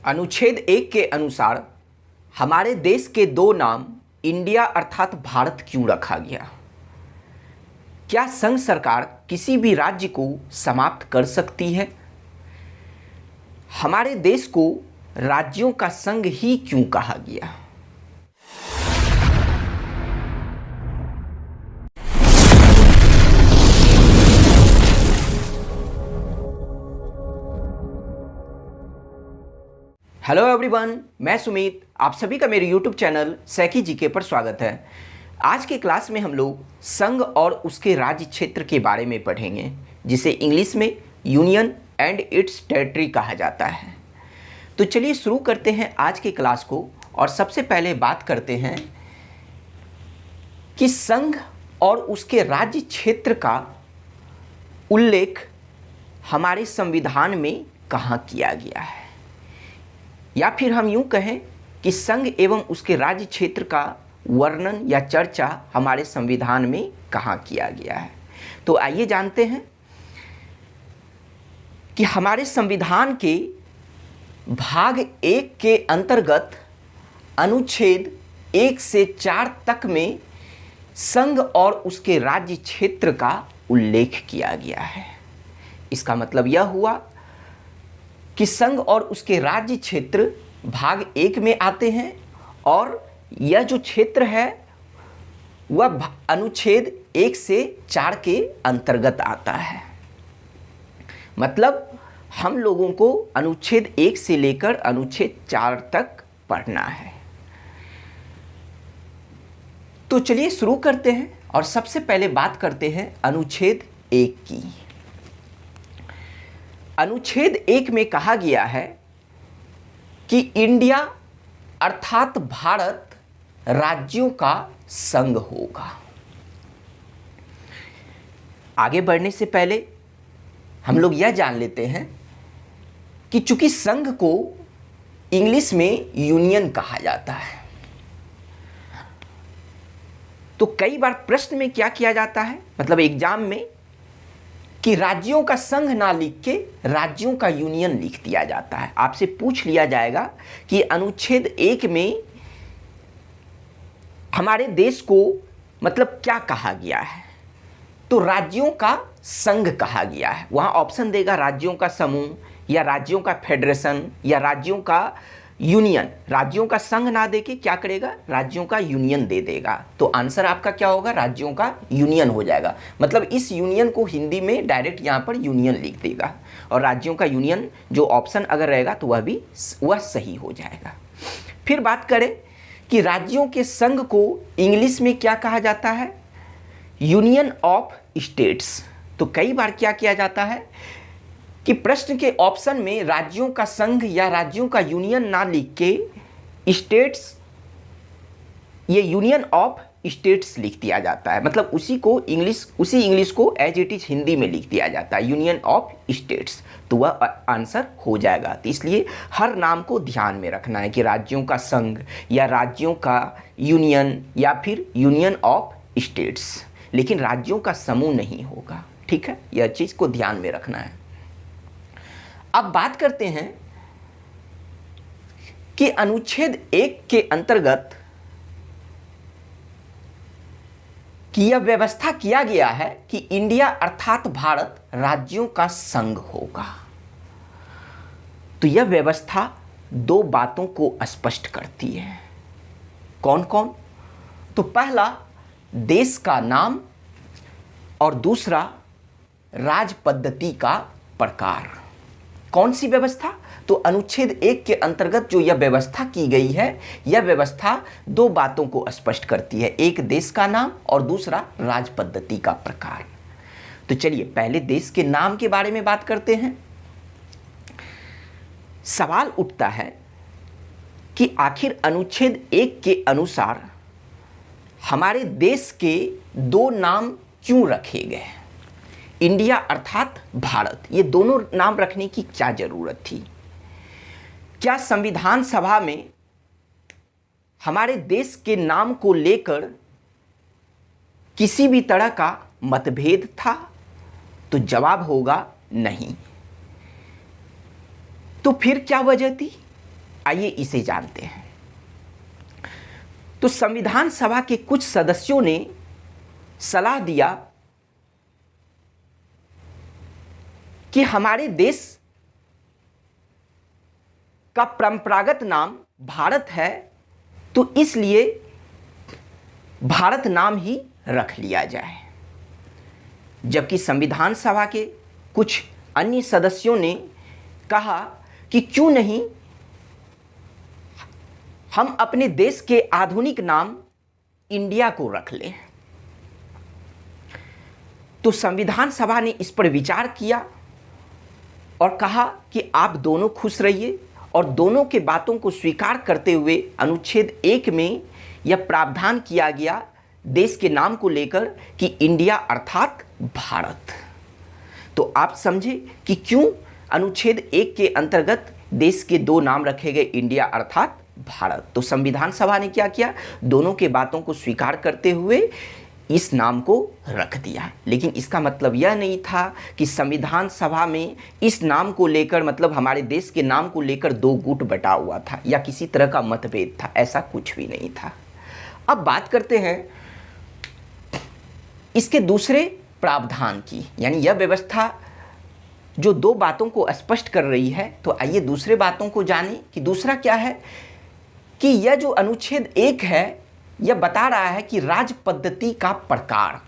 अनुच्छेद 1 के अनुसार हमारे देश के दो नाम इंडिया अर्थात भारत क्यों रखा गया? क्या संघ सरकार किसी भी राज्य को समाप्त कर सकती है? हमारे देश को राज्यों का संघ ही क्यों कहा गया? हेलो एवरीवन, मैं सुमित, आप सभी का मेरे यूट्यूब चैनल सैकी जीके पर स्वागत है। आज के क्लास में हम लोग संघ और उसके राज्य क्षेत्र के बारे में पढ़ेंगे, जिसे इंग्लिश में यूनियन एंड इट्स टेरिटरी कहा जाता है। तो चलिए शुरू करते हैं आज के क्लास को। और सबसे पहले बात करते हैं कि संघ और उसके राज्य क्षेत्र का उल्लेख हमारे संविधान में कहाँ किया गया है, या फिर हम यूं कहें कि संघ एवं उसके राज्य क्षेत्र का वर्णन या चर्चा हमारे संविधान में कहाँ किया गया है। तो आइए जानते हैं कि हमारे संविधान के भाग 1 के अंतर्गत अनुच्छेद 1 से 4 तक में संघ और उसके राज्य क्षेत्र का उल्लेख किया गया है। इसका मतलब यह हुआ कि संघ और उसके राज्य क्षेत्र भाग 1 में आते हैं और यह जो क्षेत्र है वह अनुच्छेद 1 से 4 के अंतर्गत आता है। मतलब हम लोगों को अनुच्छेद 1 से लेकर अनुच्छेद 4 तक पढ़ना है। तो चलिए शुरू करते हैं और सबसे पहले बात करते हैं अनुच्छेद 1 की। अनुच्छेद 1 में कहा गया है कि इंडिया अर्थात भारत राज्यों का संघ होगा। आगे बढ़ने से पहले हम लोग यह जान लेते हैं कि चूंकि संघ को इंग्लिश में यूनियन कहा जाता है, तो कई बार प्रश्न में क्या किया जाता है, मतलब एग्जाम में, कि राज्यों का संघ ना लिख के राज्यों का यूनियन लिख दिया जाता है। आपसे पूछ लिया जाएगा कि अनुच्छेद 1 में हमारे देश को मतलब क्या कहा गया है, तो राज्यों का संघ कहा गया है। वहां ऑप्शन देगा राज्यों का समूह या राज्यों का फेडरेशन या राज्यों का यूनियन। राज्यों का संघ ना देके क्या करेगा, राज्यों का यूनियन दे देगा। तो आंसर आपका क्या होगा, राज्यों का यूनियन हो जाएगा। मतलब इस यूनियन को हिंदी में डायरेक्ट यहाँ पर यूनियन लिख देगा और राज्यों का यूनियन जो ऑप्शन अगर रहेगा तो वह सही हो जाएगा। फिर बात करें कि राज्यों के संघ को इंग्लिश में क्या कहा जाता है, यूनियन ऑफ स्टेट्स। तो कई बार क्या किया जाता है कि प्रश्न के ऑप्शन में राज्यों का संघ या राज्यों का यूनियन ना लिख के स्टेट्स, ये यूनियन ऑफ स्टेट्स लिख दिया जाता है। मतलब उसी इंग्लिश को एज इट इज हिंदी में लिख दिया जाता है, यूनियन ऑफ स्टेट्स। तो वह आंसर हो जाएगा। तो इसलिए हर नाम को ध्यान में रखना है कि राज्यों का संघ या राज्यों का यूनियन या फिर यूनियन ऑफ स्टेट्स, लेकिन राज्यों का समूह नहीं होगा। ठीक है, यह चीज को ध्यान में रखना है। अब बात करते हैं कि अनुच्छेद 1 के अंतर्गत कि यह व्यवस्था किया गया है कि इंडिया अर्थात भारत राज्यों का संघ होगा। तो यह व्यवस्था दो बातों को स्पष्ट करती है। कौन कौन? तो पहला, देश का नाम, और दूसरा, राज पद्धति का प्रकार। कौन सी व्यवस्था? तो अनुच्छेद 1 के अंतर्गत जो यह व्यवस्था की गई है, यह व्यवस्था दो बातों को स्पष्ट करती है, एक देश का नाम और दूसरा राज पद्धति का प्रकार। तो चलिए पहले देश के नाम के बारे में बात करते हैं। सवाल उठता है कि आखिर अनुच्छेद 1 के अनुसार हमारे देश के दो नाम क्यों रखे गए, इंडिया अर्थात भारत, ये दोनों नाम रखने की क्या जरूरत थी? क्या संविधान सभा में हमारे देश के नाम को लेकर किसी भी तरह का मतभेद था? तो जवाब होगा नहीं। तो फिर क्या वजह थी? आइए इसे जानते हैं। तो संविधान सभा के कुछ सदस्यों ने सलाह दिया कि हमारे देश का परंपरागत नाम भारत है, तो इसलिए भारत नाम ही रख लिया जाए। जबकि संविधान सभा के कुछ अन्य सदस्यों ने कहा कि क्यों नहीं हम अपने देश के आधुनिक नाम इंडिया को रख लें। तो संविधान सभा ने इस पर विचार किया और कहा कि आप दोनों खुश रहिए, और दोनों के बातों को स्वीकार करते हुए अनुच्छेद 1 में यह प्रावधान किया गया देश के नाम को लेकर कि इंडिया अर्थात भारत। तो आप समझे कि क्यों अनुच्छेद 1 के अंतर्गत देश के 2 नाम रखे गए, इंडिया अर्थात भारत। तो संविधान सभा ने क्या किया, दोनों के बातों को स्वीकार करते हुए इस नाम को रख दिया। लेकिन इसका मतलब यह नहीं था कि संविधान सभा में इस नाम को लेकर, मतलब हमारे देश के नाम को लेकर 2 गुट बटा हुआ था या किसी तरह का मतभेद था, ऐसा कुछ भी नहीं था। अब बात करते हैं इसके दूसरे प्रावधान की, यानी यह व्यवस्था जो 2 बातों को स्पष्ट कर रही है। तो आइए दूसरे बातों को जानें कि दूसरा क्या है, कि यह जो अनुच्छेद 1 है यह बता रहा है कि राज पद्धति का प्रकार।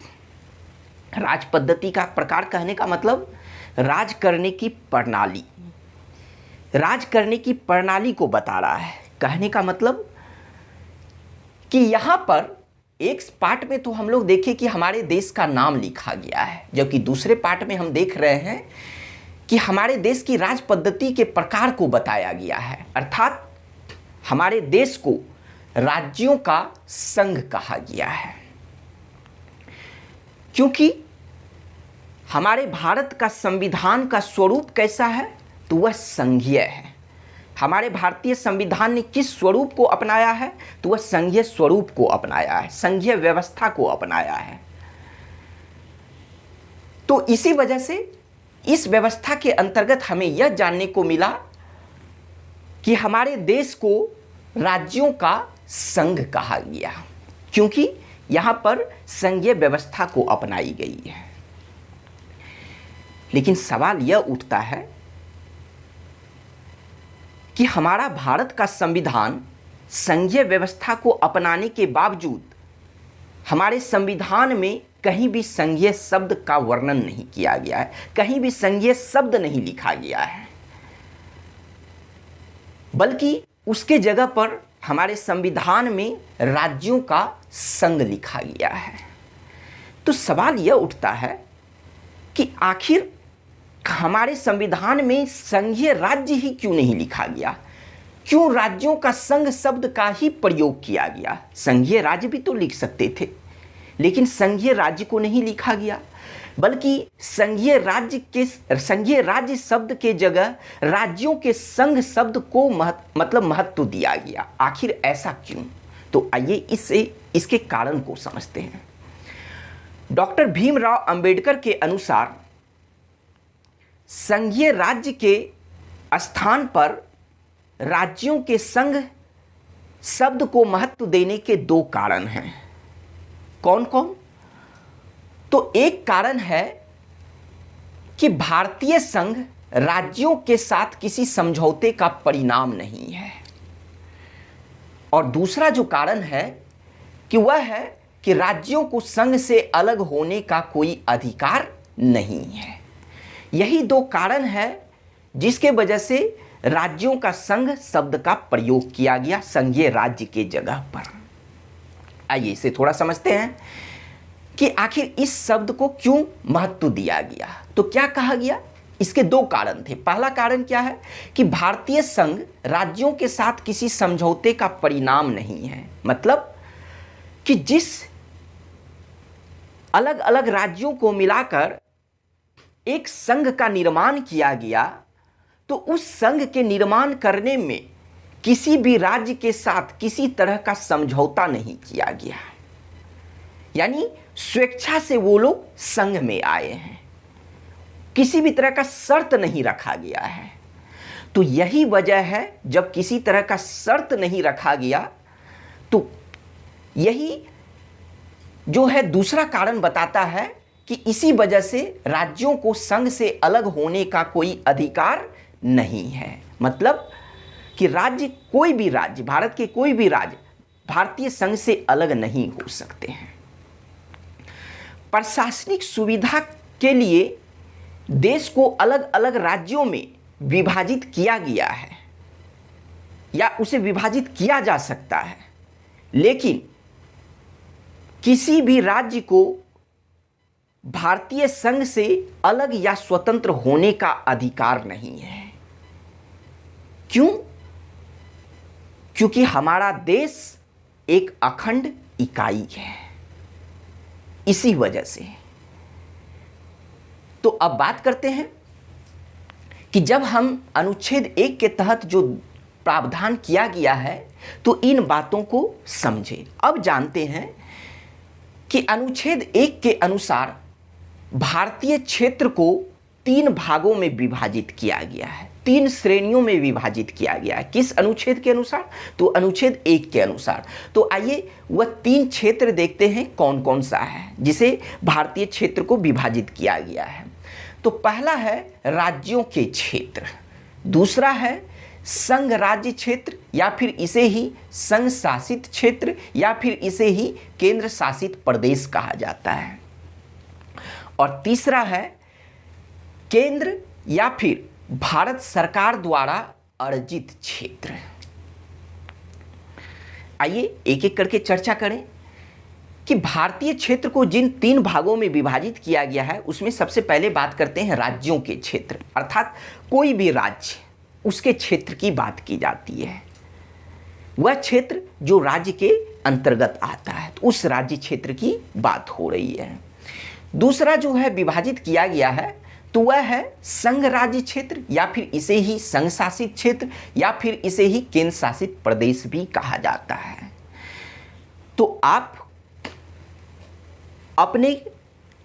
राज पद्धति का प्रकार कहने का मतलब राज करने की प्रणाली, राज करने की प्रणाली को बता रहा है। कहने का मतलब कि यहां पर एक पार्ट में तो हम लोग देखें कि हमारे देश का नाम लिखा गया है, जबकि दूसरे पार्ट में हम देख रहे हैं कि हमारे देश की राज पद्धति के प्रकार को बताया गया है। अर्थात हमारे देश को राज्यों का संघ कहा गया है, क्योंकि हमारे भारत का संविधान का स्वरूप कैसा है, तो वह संघीय है। हमारे भारतीय संविधान ने किस स्वरूप को अपनाया है, तो वह संघीय स्वरूप को अपनाया है, संघीय व्यवस्था को अपनाया है। तो इसी वजह से इस व्यवस्था के अंतर्गत हमें यह जानने को मिला कि हमारे देश को राज्यों का संघ कहा गया, क्योंकि यहां पर संघीय व्यवस्था को अपनाई गई है। लेकिन सवाल यह उठता है कि हमारा भारत का संविधान संघीय व्यवस्था को अपनाने के बावजूद हमारे संविधान में कहीं भी संघीय शब्द का वर्णन नहीं किया गया है, कहीं भी संघीय शब्द नहीं लिखा गया है, बल्कि उसके जगह पर हमारे संविधान में राज्यों का संघ लिखा गया है। तो सवाल यह उठता है कि आखिर हमारे संविधान में संघीय राज्य ही क्यों नहीं लिखा गया, क्यों राज्यों का संघ शब्द का ही प्रयोग किया गया। संघीय राज्य भी तो लिख सकते थे, लेकिन संघीय राज्य को नहीं लिखा गया, बल्कि संघीय राज्य शब्द के जगह राज्यों के संघ शब्द को महत्व दिया गया। आखिर ऐसा क्यों? तो आइए इसके कारण को समझते हैं। डॉक्टर भीमराव अंबेडकर के अनुसार संघीय राज्य के स्थान पर राज्यों के संघ शब्द को महत्व देने के 2 कारण हैं। कौन कौन? तो एक कारण है कि भारतीय संघ राज्यों के साथ किसी समझौते का परिणाम नहीं है, और दूसरा जो कारण है कि वह है कि राज्यों को संघ से अलग होने का कोई अधिकार नहीं है। यही 2 कारण है जिसके वजह से राज्यों का संघ शब्द का प्रयोग किया गया संघीय राज्य के जगह पर। आइए इसे थोड़ा समझते हैं कि आखिर इस शब्द को क्यों महत्व दिया गया। तो क्या कहा गया? इसके 2 कारण थे। पहला कारण क्या है कि भारतीय संघ राज्यों के साथ किसी समझौते का परिणाम नहीं है, मतलब कि जिस अलग अलग राज्यों को मिलाकर एक संघ का निर्माण किया गया, तो उस संघ के निर्माण करने में किसी भी राज्य के साथ किसी तरह का समझौता नहीं किया गया, यानी स्वेच्छा से वो लोग संघ में आए हैं, किसी भी तरह का शर्त नहीं रखा गया है। तो यही वजह है जब किसी तरह का शर्त नहीं रखा गया, तो यही जो है दूसरा कारण बताता है कि इसी वजह से राज्यों को संघ से अलग होने का कोई अधिकार नहीं है। मतलब कि राज्य, कोई भी राज्य, भारत के कोई भी राज्य भारतीय संघ से अलग नहीं हो सकते हैं। प्रशासनिक सुविधा के लिए देश को अलग अलग राज्यों में विभाजित किया गया है या उसे विभाजित किया जा सकता है, लेकिन किसी भी राज्य को भारतीय संघ से अलग या स्वतंत्र होने का अधिकार नहीं है। क्यों? क्योंकि हमारा देश एक अखंड इकाई है, इसी वजह से। तो अब बात करते हैं कि जब हम अनुच्छेद 1 के तहत जो प्रावधान किया गया है तो इन बातों को समझें। अब जानते हैं कि अनुच्छेद 1 के अनुसार भारतीय क्षेत्र को 3 भागों में विभाजित किया गया है, 3 श्रेणियों में विभाजित किया गया है। किस अनुच्छेद के अनुसार? तो अनुच्छेद 1 के अनुसार। तो आइए वह 3 क्षेत्र देखते हैं कौन कौन सा है जिसे भारतीय क्षेत्र को विभाजित किया गया है। तो पहला है राज्यों के क्षेत्र, दूसरा है संघ राज्य क्षेत्र या फिर इसे ही संघ शासित क्षेत्र या फिर इसे ही केंद्र शासित प्रदेश कहा जाता है, और तीसरा है केंद्र या फिर भारत सरकार द्वारा अर्जित क्षेत्र। आइए एक एक करके चर्चा करें कि भारतीय क्षेत्र को जिन 3 भागों में विभाजित किया गया है उसमें सबसे पहले बात करते हैं राज्यों के क्षेत्र, अर्थात कोई भी राज्य, उसके क्षेत्र की बात की जाती है। वह क्षेत्र जो राज्य के अंतर्गत आता है, तो उस राज्य क्षेत्र की बात हो रही है। दूसरा जो है विभाजित किया गया है तो वह है संघ राज्य क्षेत्र या फिर इसे ही संघ शासित क्षेत्र या फिर इसे ही केंद्र शासित प्रदेश भी कहा जाता है। तो आप अपने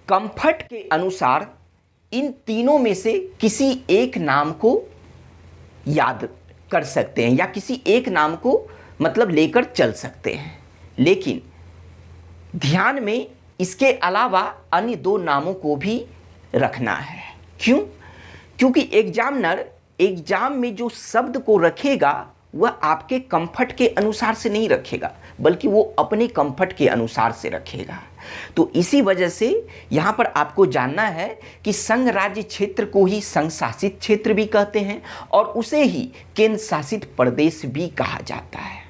कंफर्ट के अनुसार इन तीनों में से किसी एक नाम को याद कर सकते हैं या किसी एक नाम को मतलब लेकर चल सकते हैं, लेकिन ध्यान में इसके अलावा अन्य 2 नामों को भी रखना है। क्यों? क्योंकि एग्जामिनर एग्जाम में जो शब्द को रखेगा वह आपके कंफर्ट के अनुसार से नहीं रखेगा, बल्कि वो अपने कंफर्ट के अनुसार से रखेगा। तो इसी वजह से यहाँ पर आपको जानना है कि संघ राज्य क्षेत्र को ही संघ शासित क्षेत्र भी कहते हैं और उसे ही केंद्र शासित प्रदेश भी कहा जाता है।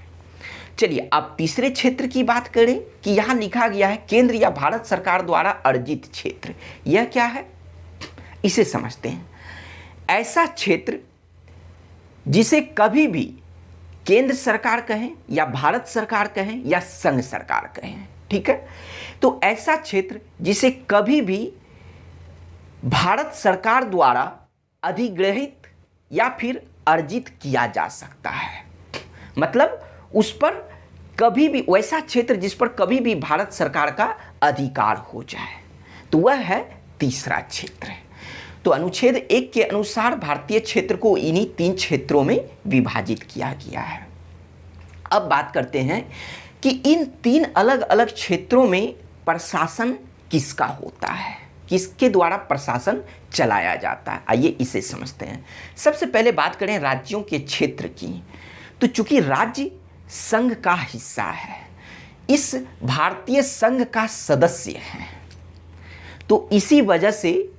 चलिए अब तीसरे क्षेत्र की बात करें कि यहाँ लिखा गया है केंद्र या भारत सरकार द्वारा अर्जित क्षेत्र। यह क्या है, इसे समझते हैं। ऐसा क्षेत्र जिसे कभी भी केंद्र सरकार कहें या भारत सरकार कहें या संघ सरकार कहें, ठीक है, तो ऐसा क्षेत्र जिसे कभी भी भारत सरकार द्वारा अधिग्रहित या फिर अर्जित किया जा सकता है, मतलब उस पर कभी भी, वैसा क्षेत्र जिस पर कभी भी भारत सरकार का अधिकार हो जाए, तो वह है तीसरा क्षेत्र। तो अनुच्छेद 1 के अनुसार भारतीय क्षेत्र को इन्हीं 3 क्षेत्रों में विभाजित किया गया है। अब बात करते हैं कि इन 3 अलग अलग क्षेत्रों में प्रशासन किसका होता है, किसके द्वारा प्रशासन चलाया जाता है। आइए इसे समझते हैं। सबसे पहले बात करें राज्यों के क्षेत्र की, तो चूंकि राज्य संघ का हिस्सा है, इस भारतीय संघ का सदस्य है, तो इसी वजह से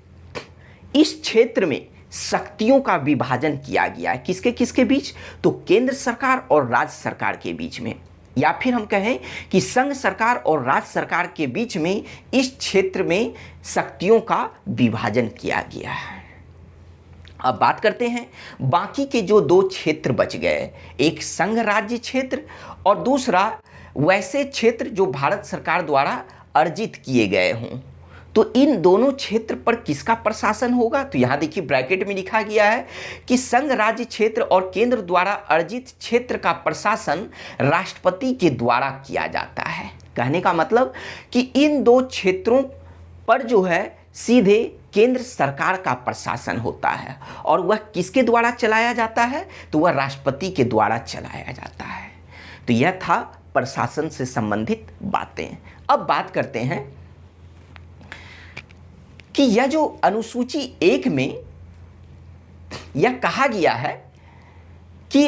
इस क्षेत्र में शक्तियों का विभाजन किया गया है। किसके किसके बीच? तो केंद्र सरकार और राज्य सरकार के बीच में, या फिर हम कहें कि संघ सरकार और राज्य सरकार के बीच में इस क्षेत्र में शक्तियों का विभाजन किया गया है। अब बात करते हैं बाकी के जो 2 क्षेत्र बच गए, एक संघ राज्य क्षेत्र और दूसरा वैसे क्षेत्र जो भारत सरकार द्वारा अर्जित किए गए हों। तो इन दोनों क्षेत्र पर किसका प्रशासन होगा? तो यहाँ देखिए ब्रैकेट में लिखा गया है कि संघ राज्य क्षेत्र और केंद्र द्वारा अर्जित क्षेत्र का प्रशासन राष्ट्रपति के द्वारा किया जाता है। कहने का मतलब कि इन 2 क्षेत्रों पर जो है सीधे केंद्र सरकार का प्रशासन होता है और वह किसके द्वारा चलाया जाता है, तो वह राष्ट्रपति के द्वारा चलाया जाता है। तो यह था प्रशासन से संबंधित बातें। अब बात करते हैं कि यह जो अनुसूची 1 में यह कहा गया है कि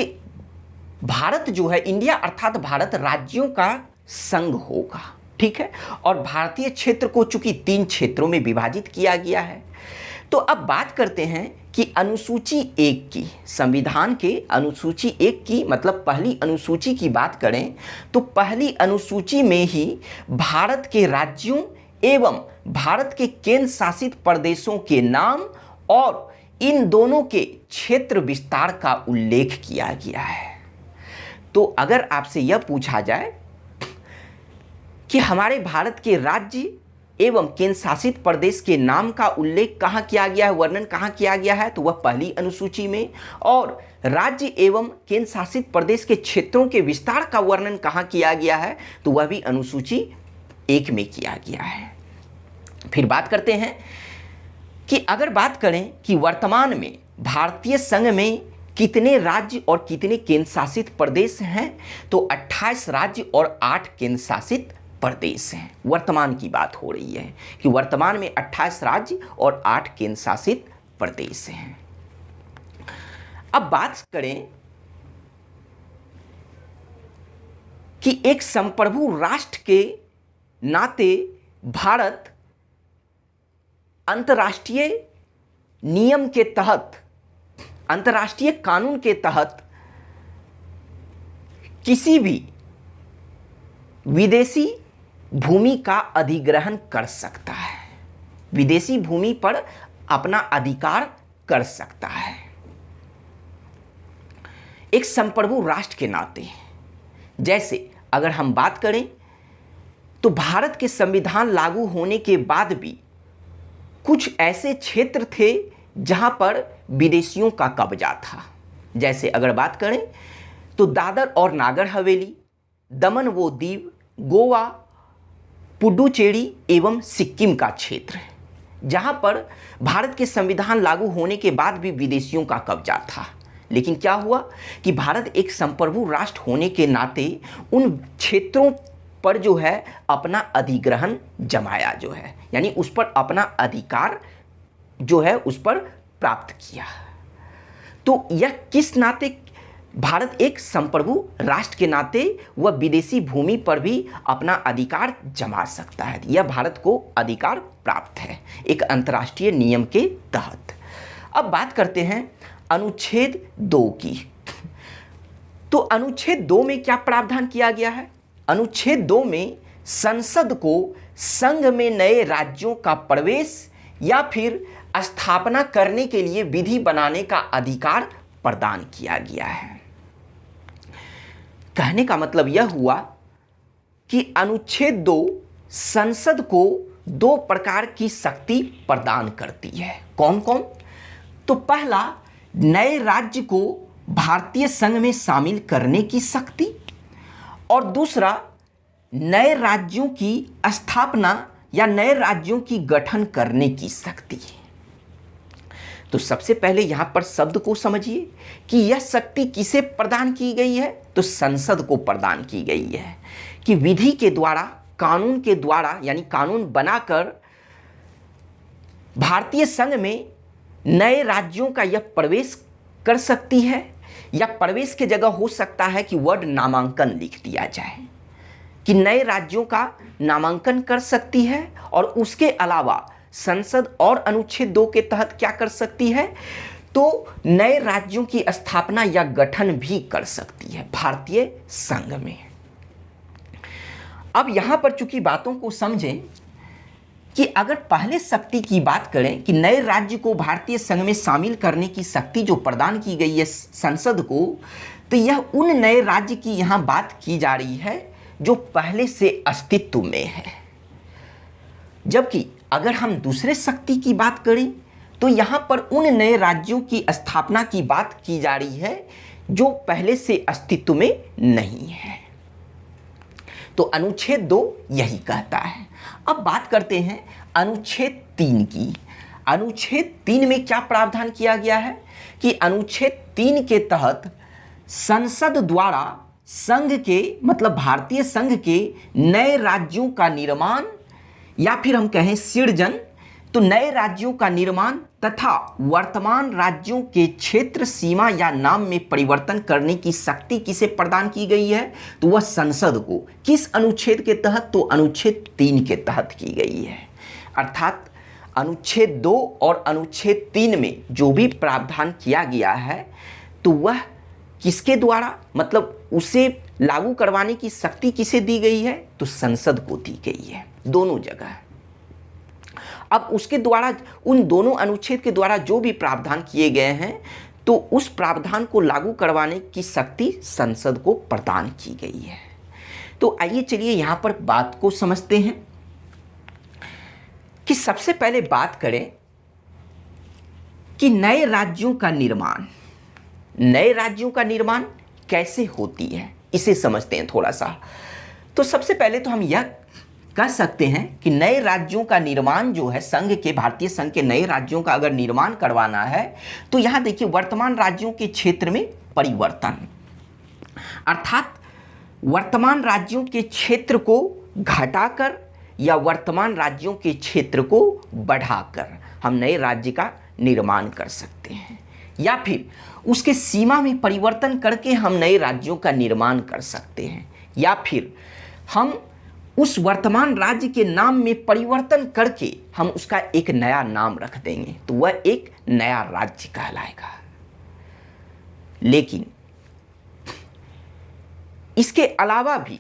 भारत जो है, इंडिया अर्थात भारत राज्यों का संघ होगा, ठीक है। और भारतीय क्षेत्र को चूंकि 3 क्षेत्रों में विभाजित किया गया है। तो अब बात करते हैं कि अनुसूची 1 की, संविधान के अनुसूची 1 की मतलब पहली अनुसूची की बात करें तो पहली अनुसूची में ही भारत के राज्यों एवं भारत के केंद्र शासित प्रदेशों के नाम और इन दोनों के क्षेत्र विस्तार का उल्लेख किया गया है। तो अगर आपसे यह पूछा जाए कि हमारे भारत के राज्य एवं केंद्र शासित प्रदेश के नाम का उल्लेख कहाँ किया गया है, वर्णन कहाँ किया गया है, तो वह पहली अनुसूची में, और राज्य एवं केंद्र शासित प्रदेश के क्षेत्रों के विस्तार का वर्णन कहाँ किया गया है, तो वह भी अनुसूची 1 में किया गया है। फिर बात करते हैं कि अगर बात करें कि वर्तमान में भारतीय संघ में कितने राज्य और कितने केंद्र शासित प्रदेश हैं, तो 28 राज्य और 8 केंद्र शासित प्रदेश हैं। वर्तमान की बात हो रही है कि वर्तमान में 28 राज्य और 8 केंद्र शासित प्रदेश हैं। अब बात करें कि एक संप्रभु राष्ट्र के नाते भारत अंतर्राष्ट्रीय नियम के तहत, अंतर्राष्ट्रीय कानून के तहत किसी भी विदेशी भूमि का अधिग्रहण कर सकता है, विदेशी भूमि पर अपना अधिकार कर सकता है एक संप्रभु राष्ट्र के नाते। जैसे अगर हम बात करें तो भारत के संविधान लागू होने के बाद भी कुछ ऐसे क्षेत्र थे जहां पर विदेशियों का कब्जा था। जैसे अगर बात करें तो दादर और नागर हवेली, दमन व दीव, गोवा, पुडुचेरी एवं सिक्किम का क्षेत्र है, जहां पर भारत के संविधान लागू होने के बाद भी विदेशियों का कब्जा था। लेकिन क्या हुआ कि भारत एक संप्रभु राष्ट्र होने के नाते उन क्षेत्रों पर जो है अपना अधिग्रहण जमाया, जो है यानी उस पर अपना अधिकार जो है उस पर प्राप्त किया। तो यह किस नाते, भारत एक संप्रभु राष्ट्र के नाते वह विदेशी भूमि पर भी अपना अधिकार जमा सकता है। यह भारत को अधिकार प्राप्त है एक अंतर्राष्ट्रीय नियम के तहत। अब बात करते हैं अनुच्छेद 2 की। तो अनुच्छेद 2 में क्या प्रावधान किया गया है? अनुच्छेद 2 में संसद को संघ में नए राज्यों का प्रवेश या फिर स्थापना करने के लिए विधि बनाने का अधिकार प्रदान किया गया है। कहने का मतलब यह हुआ कि अनुच्छेद 2 संसद को 2 प्रकार की शक्ति प्रदान करती है। कौन कौन? तो पहला, नए राज्य को भारतीय संघ में शामिल करने की शक्ति, और दूसरा, नए राज्यों की स्थापना या नए राज्यों की गठन करने की शक्ति। तो सबसे पहले यहां पर शब्द को समझिए कि यह शक्ति किसे प्रदान की गई है, तो संसद को प्रदान की गई है कि विधि के द्वारा, कानून के द्वारा, यानी कानून बनाकर भारतीय संघ में नए राज्यों का यह प्रवेश कर सकती है, या प्रवेश की जगह हो सकता है कि वर्ड नामांकन लिख दिया जाए कि नए राज्यों का नामांकन कर सकती है। और उसके अलावा संसद और अनुच्छेद 2 के तहत क्या कर सकती है, तो नए राज्यों की स्थापना या गठन भी कर सकती है भारतीय संघ में। अब यहां पर चूंकि बातों को समझें कि अगर पहले शक्ति की बात करें कि नए राज्य को भारतीय संघ में शामिल करने की शक्ति जो प्रदान की गई है संसद को, तो यह उन नए राज्य की यहां बात की जा रही है जो पहले से अस्तित्व में है। जबकि अगर हम दूसरे शक्ति की बात करें तो यहां पर उन नए राज्यों की स्थापना की बात की जा रही है जो पहले से अस्तित्व में नहीं है। तो अनुच्छेद 2 यही कहता है। अब बात करते हैं अनुच्छेद 3 की। अनुच्छेद 3 में क्या प्रावधान किया गया है कि अनुच्छेद 3 के तहत संसद द्वारा संघ के मतलब भारतीय संघ के नए राज्यों का निर्माण या फिर हम कहें सृजन, तो नए राज्यों का निर्माण तथा वर्तमान राज्यों के क्षेत्र सीमा या नाम में परिवर्तन करने की शक्ति किसे प्रदान की गई है, तो वह संसद को। किस अनुच्छेद के तहत, तो अनुच्छेद 3 के तहत की गई है। अर्थात अनुच्छेद 2 और अनुच्छेद 3 में जो भी प्रावधान किया गया है तो वह किसके द्वारा, मतलब उसे लागू करवाने की शक्ति किसे दी गई है, तो संसद को दी गई है दोनों जगह। अब उसके द्वारा, उन दोनों अनुच्छेद के द्वारा जो भी प्रावधान किए गए हैं तो उस प्रावधान को लागू करवाने की शक्ति संसद को प्रदान की गई है। तो आइए चलिए यहां पर बात को समझते हैं कि सबसे पहले बात करें कि नए राज्यों का निर्माण कैसे होती है, इसे समझते हैं थोड़ा सा। तो सबसे पहले तो हम यह कह सकते हैं कि नए राज्यों का निर्माण जो है, संघ के, भारतीय संघ के नए राज्यों का अगर निर्माण करवाना है तो यहां देखिए वर्तमान राज्यों के क्षेत्र में परिवर्तन, अर्थात वर्तमान राज्यों के क्षेत्र को घटाकर या वर्तमान राज्यों के क्षेत्र को बढ़ाकर हम नए राज्य का निर्माण कर सकते हैं, या फिर उसके सीमा में परिवर्तन करके हम नए राज्यों का निर्माण कर सकते हैं, या फिर हम उस वर्तमान राज्य के नाम में परिवर्तन करके हम उसका एक नया नाम रख देंगे तो वह एक नया राज्य कहलाएगा। लेकिन इसके अलावा भी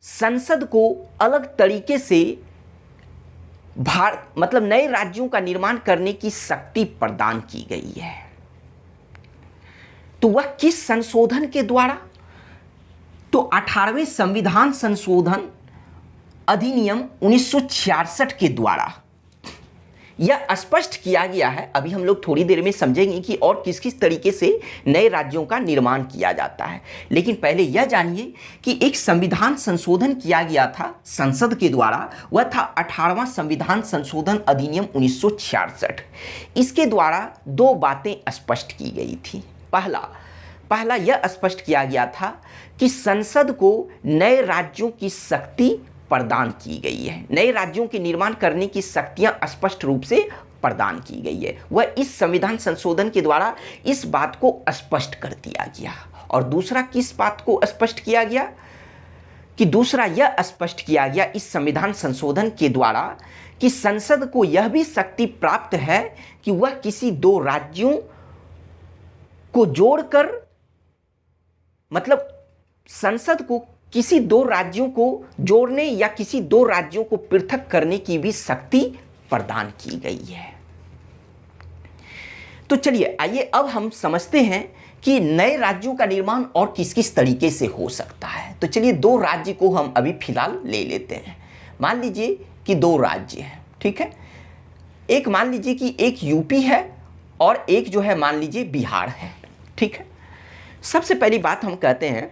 संसद को अलग तरीके से मतलब नए राज्यों का निर्माण करने की शक्ति प्रदान की गई है। तो वह किस संशोधन के द्वारा, तो 18वें संविधान संशोधन अधिनियम 1966 के द्वारा यह स्पष्ट किया गया है। अभी हम लोग थोड़ी देर में समझेंगे कि और किस किस तरीके से नए राज्यों का निर्माण किया जाता है, लेकिन पहले यह जानिए कि एक संविधान संशोधन किया गया था संसद के द्वारा, वह था 18वां संविधान संशोधन अधिनियम 1966। इसके द्वारा दो बातें स्पष्ट की गई थी। पहला यह स्पष्ट किया गया था कि संसद को नए राज्यों की शक्ति प्रदान की गई है, नए राज्यों के निर्माण करने की शक्तियां स्पष्ट रूप से प्रदान की गई है। वह इस संविधान संशोधन के द्वारा इस बात को स्पष्ट कर दिया गया। और दूसरा किस बात को स्पष्ट किया गया, कि दूसरा यह स्पष्ट किया गया इस संविधान संशोधन के द्वारा कि संसद को यह भी शक्ति प्राप्त है कि वह किसी दो राज्यों को जोड़कर, मतलब संसद को किसी दो राज्यों को जोड़ने या किसी दो राज्यों को पृथक करने की भी शक्ति प्रदान की गई है। तो चलिए आइए अब हम समझते हैं कि नए राज्यों का निर्माण और किस किस तरीके से हो सकता है। तो चलिए दो राज्य को हम अभी फिलहाल ले लेते हैं। मान लीजिए कि दो राज्य हैं, ठीक है। एक मान लीजिए कि एक यूपी है और एक जो है मान लीजिए बिहार है, ठीक है। सबसे पहली बात हम कहते हैं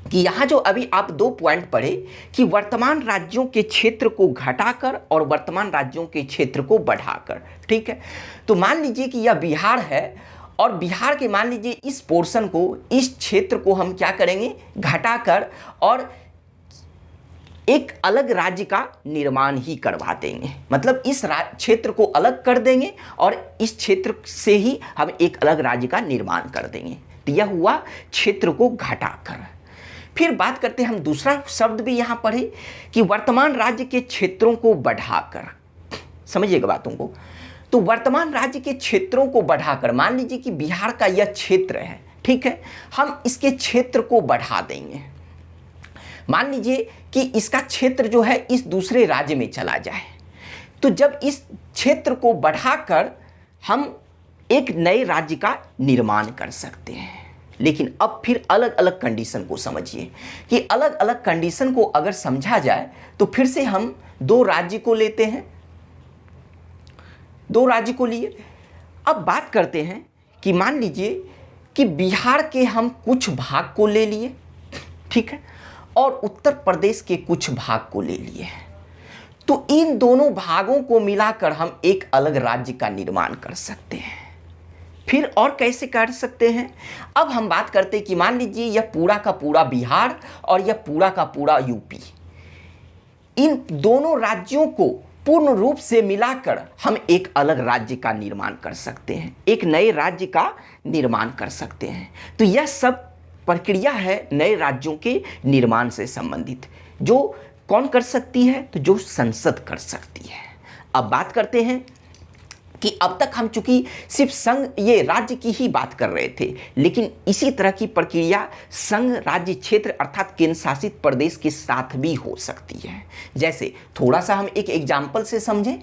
कि यहाँ जो अभी आप दो पॉइंट पढ़े कि वर्तमान राज्यों के क्षेत्र को घटाकर और वर्तमान राज्यों के क्षेत्र को बढ़ाकर, ठीक है। तो मान लीजिए कि यह बिहार है और बिहार के मान लीजिए इस पोर्शन को, इस क्षेत्र को हम क्या करेंगे, घटाकर और एक अलग राज्य का निर्माण ही करवा देंगे। मतलब इस क्षेत्र को अलग कर देंगे और इस क्षेत्र से ही हम एक अलग राज्य का निर्माण कर देंगे। तो यह हुआ क्षेत्र को घटाकर। फिर बात करते हैं हम, दूसरा शब्द भी यहाँ पढ़े कि वर्तमान राज्य के क्षेत्रों को बढ़ाकर। समझिएगा बातों को। तो वर्तमान राज्य के क्षेत्रों को बढ़ाकर, मान लीजिए कि बिहार का यह क्षेत्र है, ठीक है, हम इसके क्षेत्र को बढ़ा देंगे। मान लीजिए कि इसका क्षेत्र जो है इस दूसरे राज्य में चला जाए, तो जब इस क्षेत्र को बढ़ाकर हम एक नए राज्य का निर्माण कर सकते हैं। लेकिन अब फिर अलग अलग कंडीशन को समझिए कि अलग अलग कंडीशन को अगर समझा जाए तो फिर से हम दो राज्य को लेते हैं, दो राज्य को लिए। अब बात करते हैं कि मान लीजिए कि बिहार के हम कुछ भाग को ले लिए, ठीक है, और उत्तर प्रदेश के कुछ भाग को ले लिए। तो इन दोनों भागों को मिलाकर हम एक अलग राज्य का निर्माण कर सकते हैं। फिर और कैसे कर सकते हैं? अब हम बात करते हैं कि मान लीजिए यह पूरा का पूरा बिहार और यह पूरा का पूरा यूपी, इन दोनों राज्यों को पूर्ण रूप से मिलाकर हम एक अलग राज्य का निर्माण कर सकते हैं, एक नए राज्य का निर्माण कर सकते हैं। तो यह सब प्रक्रिया है नए राज्यों के निर्माण से संबंधित, जो कौन कर सकती है? तो जो संसद कर सकती है। अब बात करते हैं कि अब तक हम चूंकि सिर्फ संघ ये राज्य की ही बात कर रहे थे, लेकिन इसी तरह की प्रक्रिया संघ राज्य क्षेत्र अर्थात केंद्र शासित प्रदेश के साथ भी हो सकती है। जैसे थोड़ा सा हम एक एग्जाम्पल से समझें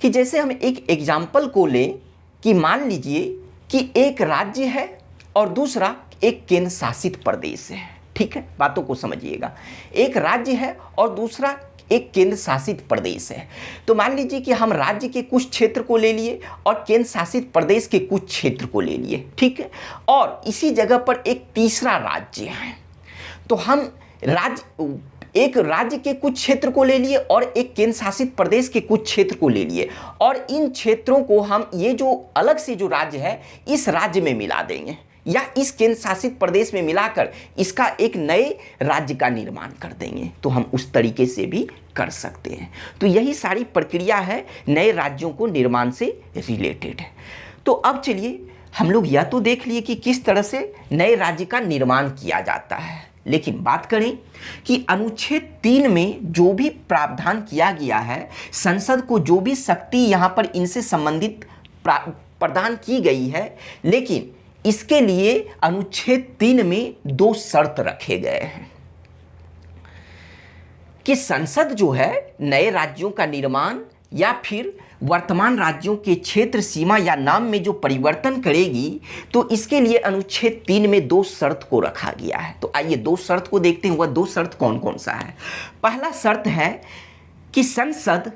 कि जैसे हम एक एग्जाम्पल को लें कि मान लीजिए कि एक राज्य है और दूसरा एक केंद्र शासित प्रदेश है। ठीक है, बातों को समझिएगा। एक राज्य है और दूसरा एक केंद्र शासित प्रदेश है। तो मान लीजिए कि हम राज्य के कुछ क्षेत्र को ले लिए और केंद्र शासित प्रदेश के कुछ क्षेत्र को ले लिए। ठीक है, और इसी जगह पर एक तीसरा राज्य है। तो हम एक राज्य के कुछ क्षेत्र को ले लिए और एक केंद्र शासित प्रदेश के कुछ क्षेत्र को ले लिए, और इन क्षेत्रों को हम ये जो अलग से जो राज्य है इस राज्य में मिला देंगे या इस केंद्र शासित प्रदेश में मिलाकर इसका एक नए राज्य का निर्माण कर देंगे। तो हम उस तरीके से भी कर सकते हैं। तो यही सारी प्रक्रिया है नए राज्यों को निर्माण से रिलेटेड है। तो अब चलिए हम लोग यह तो देख लिए कि किस तरह से नए राज्य का निर्माण किया जाता है, लेकिन बात करें कि अनुच्छेद 3 में जो भी प्रावधान किया गया है, संसद को जो भी शक्ति यहाँ पर इनसे संबंधित प्रदान की गई है, लेकिन इसके लिए अनुच्छेद 3 में 2 शर्त रखे गए हैं कि संसद जो है नए राज्यों का निर्माण या फिर वर्तमान राज्यों के क्षेत्र सीमा या नाम में जो परिवर्तन करेगी, तो इसके लिए अनुच्छेद 3 में 2 शर्त को रखा गया है। तो आइए 2 शर्त को देखते हैं। वह 2 शर्त कौन कौन सा है? पहला शर्त है कि संसद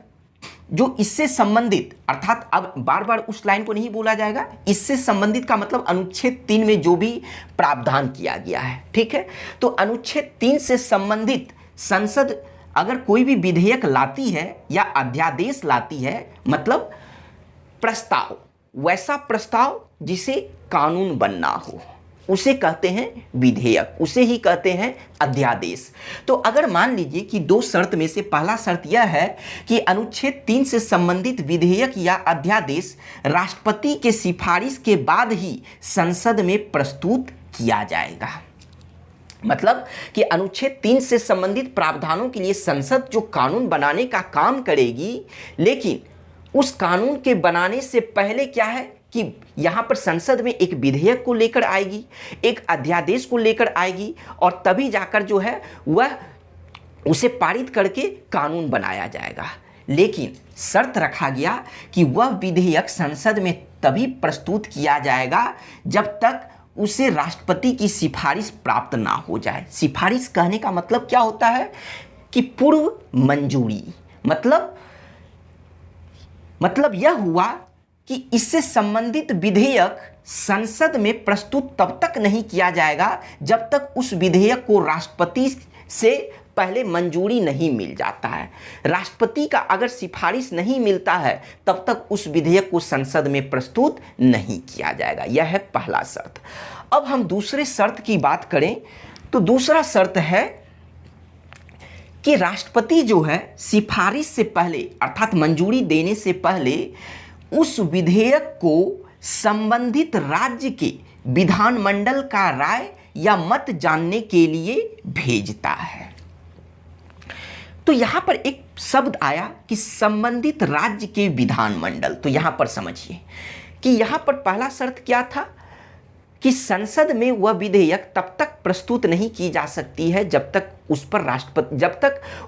जो इससे संबंधित, अर्थात अब बार बार उस लाइन को नहीं बोला जाएगा, इससे संबंधित का मतलब अनुच्छेद 3 में जो भी प्रावधान किया गया है। ठीक है, तो अनुच्छेद 3 से संबंधित संसद अगर कोई भी विधेयक लाती है या अध्यादेश लाती है, मतलब प्रस्ताव, वैसा प्रस्ताव जिसे कानून बनना हो, उसे कहते हैं विधेयक, उसे ही कहते हैं अध्यादेश। तो अगर मान लीजिए कि 2 शर्त में से पहला शर्त यह है कि अनुच्छेद 3 से संबंधित विधेयक या अध्यादेश राष्ट्रपति के सिफारिश के बाद ही संसद में प्रस्तुत किया जाएगा। मतलब कि अनुच्छेद 3 से संबंधित प्रावधानों के लिए संसद जो कानून बनाने का काम करेगी, लेकिन उस कानून के बनाने से पहले क्या है कि यहाँ पर संसद में एक विधेयक को लेकर आएगी, एक अध्यादेश को लेकर आएगी, और तभी जाकर जो है वह उसे पारित करके कानून बनाया जाएगा। लेकिन शर्त रखा गया कि वह विधेयक संसद में तभी प्रस्तुत किया जाएगा जब तक उसे राष्ट्रपति की सिफारिश प्राप्त ना हो जाए। सिफारिश कहने का मतलब क्या होता है कि पूर्व मंजूरी, मतलब यह हुआ कि इससे संबंधित विधेयक संसद में प्रस्तुत तब तक नहीं किया जाएगा जब तक उस विधेयक को राष्ट्रपति से पहले मंजूरी नहीं मिल जाता है। राष्ट्रपति का अगर सिफारिश नहीं मिलता है तब तक उस विधेयक को संसद में प्रस्तुत नहीं किया जाएगा। यह है पहला शर्त। अब हम दूसरे शर्त की बात करें तो दूसरा शर्त है कि राष्ट्रपति जो है सिफारिश से पहले अर्थात मंजूरी देने से पहले उस विधेयक को संबंधित राज्य के विधानमंडल का राय या मत जानने के लिए भेजता है। तो यहां पर एक शब्द आया कि संबंधित राज्य के विधानमंडल। तो यहां पर समझिए कि यहां पर पहला शर्त क्या था कि संसद में वह विधेयक तब तक प्रस्तुत नहीं की जा सकती है जब तक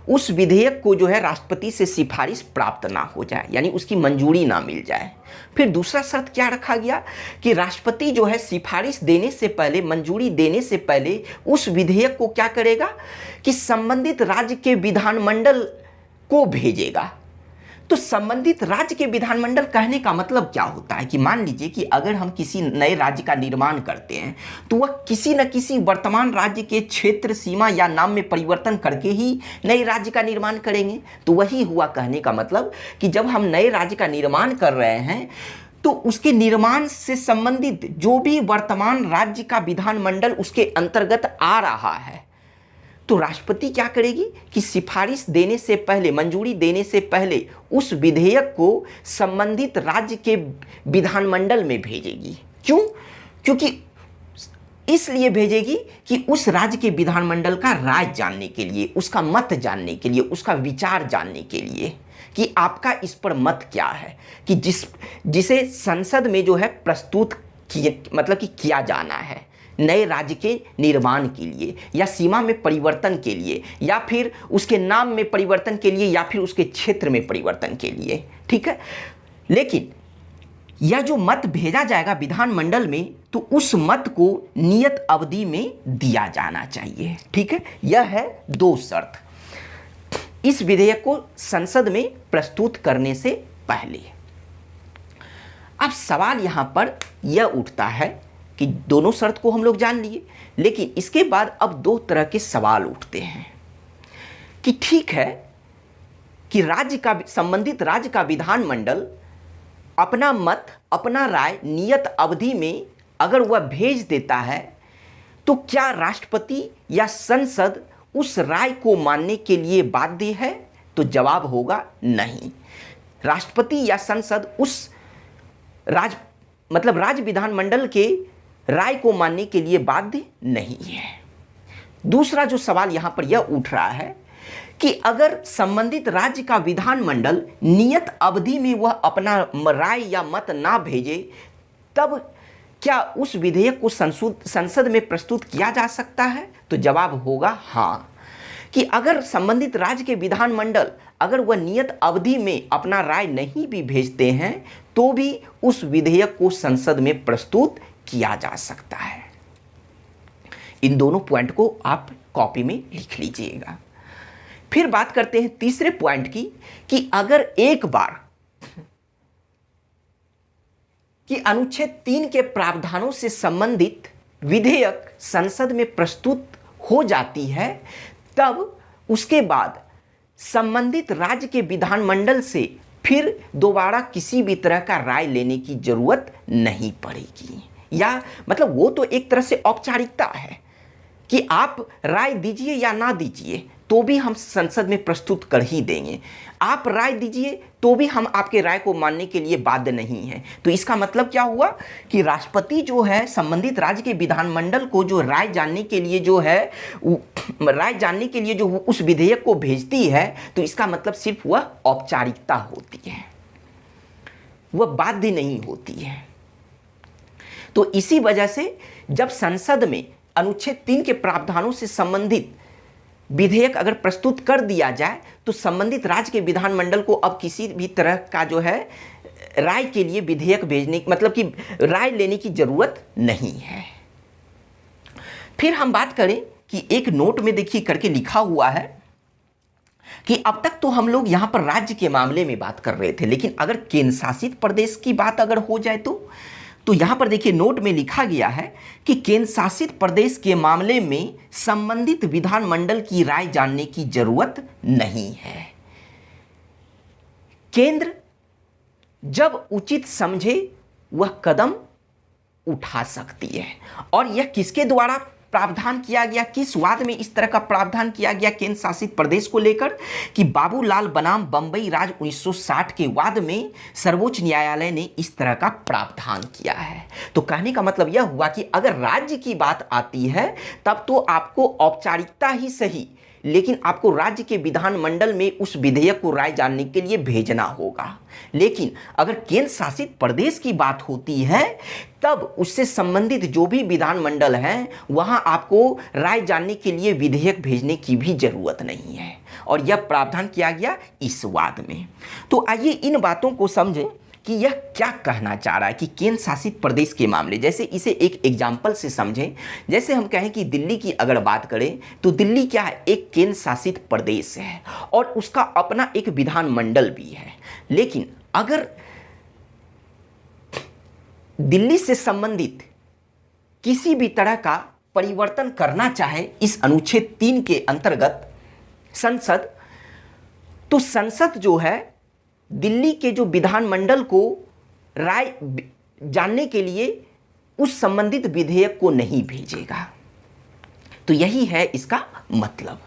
उस विधेयक को जो है राष्ट्रपति से सिफारिश प्राप्त ना हो जाए, यानी उसकी मंजूरी ना मिल जाए। फिर दूसरा शर्त क्या रखा गया कि राष्ट्रपति जो है सिफारिश देने से पहले, मंजूरी देने से पहले उस विधेयक को क्या करेगा कि संबंधित राज्य के विधानमंडल को भेजेगा। तो संबंधित राज्य के विधानमंडल कहने का मतलब क्या होता है कि मान लीजिए कि अगर हम किसी नए राज्य का निर्माण करते हैं तो वह किसी न किसी वर्तमान राज्य के क्षेत्र, सीमा या नाम में परिवर्तन करके ही नए राज्य का निर्माण करेंगे। तो वही हुआ कहने का मतलब कि जब हम नए राज्य का निर्माण कर रहे हैं तो उसके निर्माण से संबंधित जो भी वर्तमान राज्य का विधानमंडल उसके अंतर्गत आ रहा है, तो राष्ट्रपति क्या करेगी कि सिफारिश देने से पहले, मंजूरी देने से पहले उस विधेयक को संबंधित राज्य के विधानमंडल में भेजेगी। क्यों? क्योंकि इसलिए भेजेगी कि उस राज्य के विधानमंडल का राय जानने के लिए, उसका मत जानने के लिए, उसका विचार जानने के लिए कि आपका इस पर मत क्या है, कि जिसे संसद में जो है प्रस्तुत किया जाना है नए राज्य के निर्माण के लिए, या सीमा में परिवर्तन के लिए, या फिर उसके नाम में परिवर्तन के लिए, या फिर उसके क्षेत्र में परिवर्तन के लिए। ठीक है, लेकिन यह जो मत भेजा जाएगा विधानमंडल में, तो उस मत को नियत अवधि में दिया जाना चाहिए। ठीक है, यह है 2 शर्त इस विधेयक को संसद में प्रस्तुत करने से पहले। अब सवाल यहां पर यह उठता है कि दोनों शर्त को हम लोग जान लिए, लेकिन इसके बाद अब 2 तरह के सवाल उठते हैं कि ठीक है कि संबंधित राज्य का विधानमंडल अपना मत, अपना राय नियत अवधि में अगर वह भेज देता है, तो क्या राष्ट्रपति या संसद उस राय को मानने के लिए बाध्य है? तो जवाब होगा नहीं। राष्ट्रपति या संसद उस राज्य विधानमंडल के राय को मानने के लिए बाध्य नहीं है। दूसरा जो सवाल यहां पर यह उठ रहा है कि अगर संबंधित राज्य का विधानमंडल नियत अवधि में वह अपना राय या मत ना भेजे, तब क्या उस विधेयक को संसद में प्रस्तुत किया जा सकता है? तो जवाब होगा हाँ, कि अगर संबंधित राज्य के विधानमंडल अगर वह नियत अवधि में अपना राय नहीं भी भेजते हैं, तो भी उस विधेयक को संसद में प्रस्तुत किया जा सकता है। इन दोनों पॉइंट को आप कॉपी में लिख लीजिएगा। फिर बात करते हैं तीसरे पॉइंट की, कि अगर एक बार कि अनुच्छेद 3 के प्रावधानों से संबंधित विधेयक संसद में प्रस्तुत हो जाती है, तब उसके बाद संबंधित राज्य के विधानमंडल से फिर दोबारा किसी भी तरह का राय लेने की जरूरत नहीं पड़ेगी। या मतलब वो तो एक तरह से औपचारिकता है कि आप राय दीजिए या ना दीजिए, तो भी हम संसद में प्रस्तुत कर ही देंगे। आप राय दीजिए तो भी हम आपके राय को मानने के लिए बाध्य नहीं हैं। तो इसका मतलब क्या हुआ कि राष्ट्रपति जो है संबंधित राज्य के विधानमंडल को जो राय जानने के लिए जो उस विधेयक को भेजती है, तो इसका मतलब सिर्फ वह औपचारिकता होती है, वह बाध्य नहीं होती है। तो इसी वजह से जब संसद में अनुच्छेद 3 के प्रावधानों से संबंधित विधेयक अगर प्रस्तुत कर दिया जाए, तो संबंधित राज्य के विधानमंडल को अब किसी भी तरह का जो है राय के लिए विधेयक भेजने कि राय लेने की जरूरत नहीं है। फिर हम बात करें कि एक नोट में देखिए करके लिखा हुआ है कि अब तक तो हम लोग यहां पर राज्य के मामले में बात कर रहे थे, लेकिन अगर केंद्र शासित प्रदेश की बात अगर हो जाए तो यहां पर देखिए नोट में लिखा गया है कि केंद्र शासित प्रदेश के मामले में संबंधित विधानमंडल की राय जानने की जरूरत नहीं है। केंद्र जब उचित समझे वह कदम उठा सकती है। और यह किसके द्वारा प्रावधान किया गया, किस वाद में इस तरह का प्रावधान किया गया केंद्र शासित प्रदेश को लेकर, कि बाबूलाल बनाम बंबई राज 1960 के वाद में सर्वोच्च न्यायालय ने इस तरह का प्रावधान किया है। तो कहने का मतलब यह हुआ कि अगर राज्य की बात आती है तब तो आपको औपचारिकता ही सही, लेकिन आपको राज्य के विधानमंडल में उस विधेयक को राय जानने के लिए भेजना होगा। लेकिन अगर केंद्र शासित प्रदेश की बात होती है, तब उससे संबंधित जो भी विधानमंडल है वहां आपको राय जानने के लिए विधेयक भेजने की भी जरूरत नहीं है। और यह प्रावधान किया गया इस वाद में। तो आइए इन बातों को समझें कि यह क्या कहना चाह रहा है कि केंद्र शासित प्रदेश के मामले, जैसे इसे एक एग्जाम्पल से समझें। जैसे हम कहें कि दिल्ली की अगर बात करें तो दिल्ली क्या है, एक केंद्र शासित प्रदेश है और उसका अपना एक विधानमंडल भी है। लेकिन अगर दिल्ली से संबंधित किसी भी तरह का परिवर्तन करना चाहे इस अनुच्छेद 3 के अंतर्गत संसद, तो संसद जो है दिल्ली के जो विधानमंडल को राय जानने के लिए उस संबंधित विधेयक को नहीं भेजेगा। तो यही है इसका मतलब।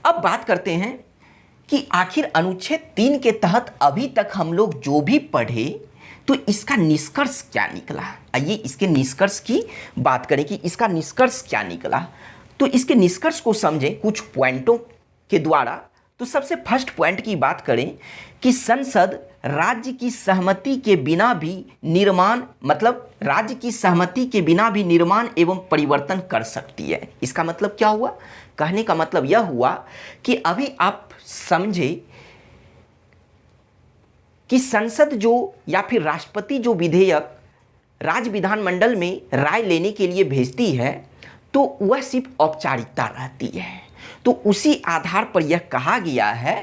अब बात करते हैं कि आखिर अनुच्छेद 3 के तहत अभी तक हम लोग जो भी पढ़े तो इसका निष्कर्ष क्या निकला। आइए इसके निष्कर्ष की बात करें कि इसका निष्कर्ष क्या निकला। तो इसके निष्कर्ष को समझें कुछ पॉइंटों के द्वारा। तो सबसे फर्स्ट पॉइंट की बात करें कि संसद राज्य की सहमति के बिना भी निर्माण, मतलब राज्य की सहमति के बिना भी निर्माण एवं परिवर्तन कर सकती है। इसका मतलब क्या हुआ, कहने का मतलब यह हुआ कि अभी आप समझे कि संसद जो या फिर राष्ट्रपति जो विधेयक राज्य विधानमंडल में राय लेने के लिए भेजती है तो वह सिर्फ औपचारिकता रहती है। तो उसी आधार पर यह कहा गया है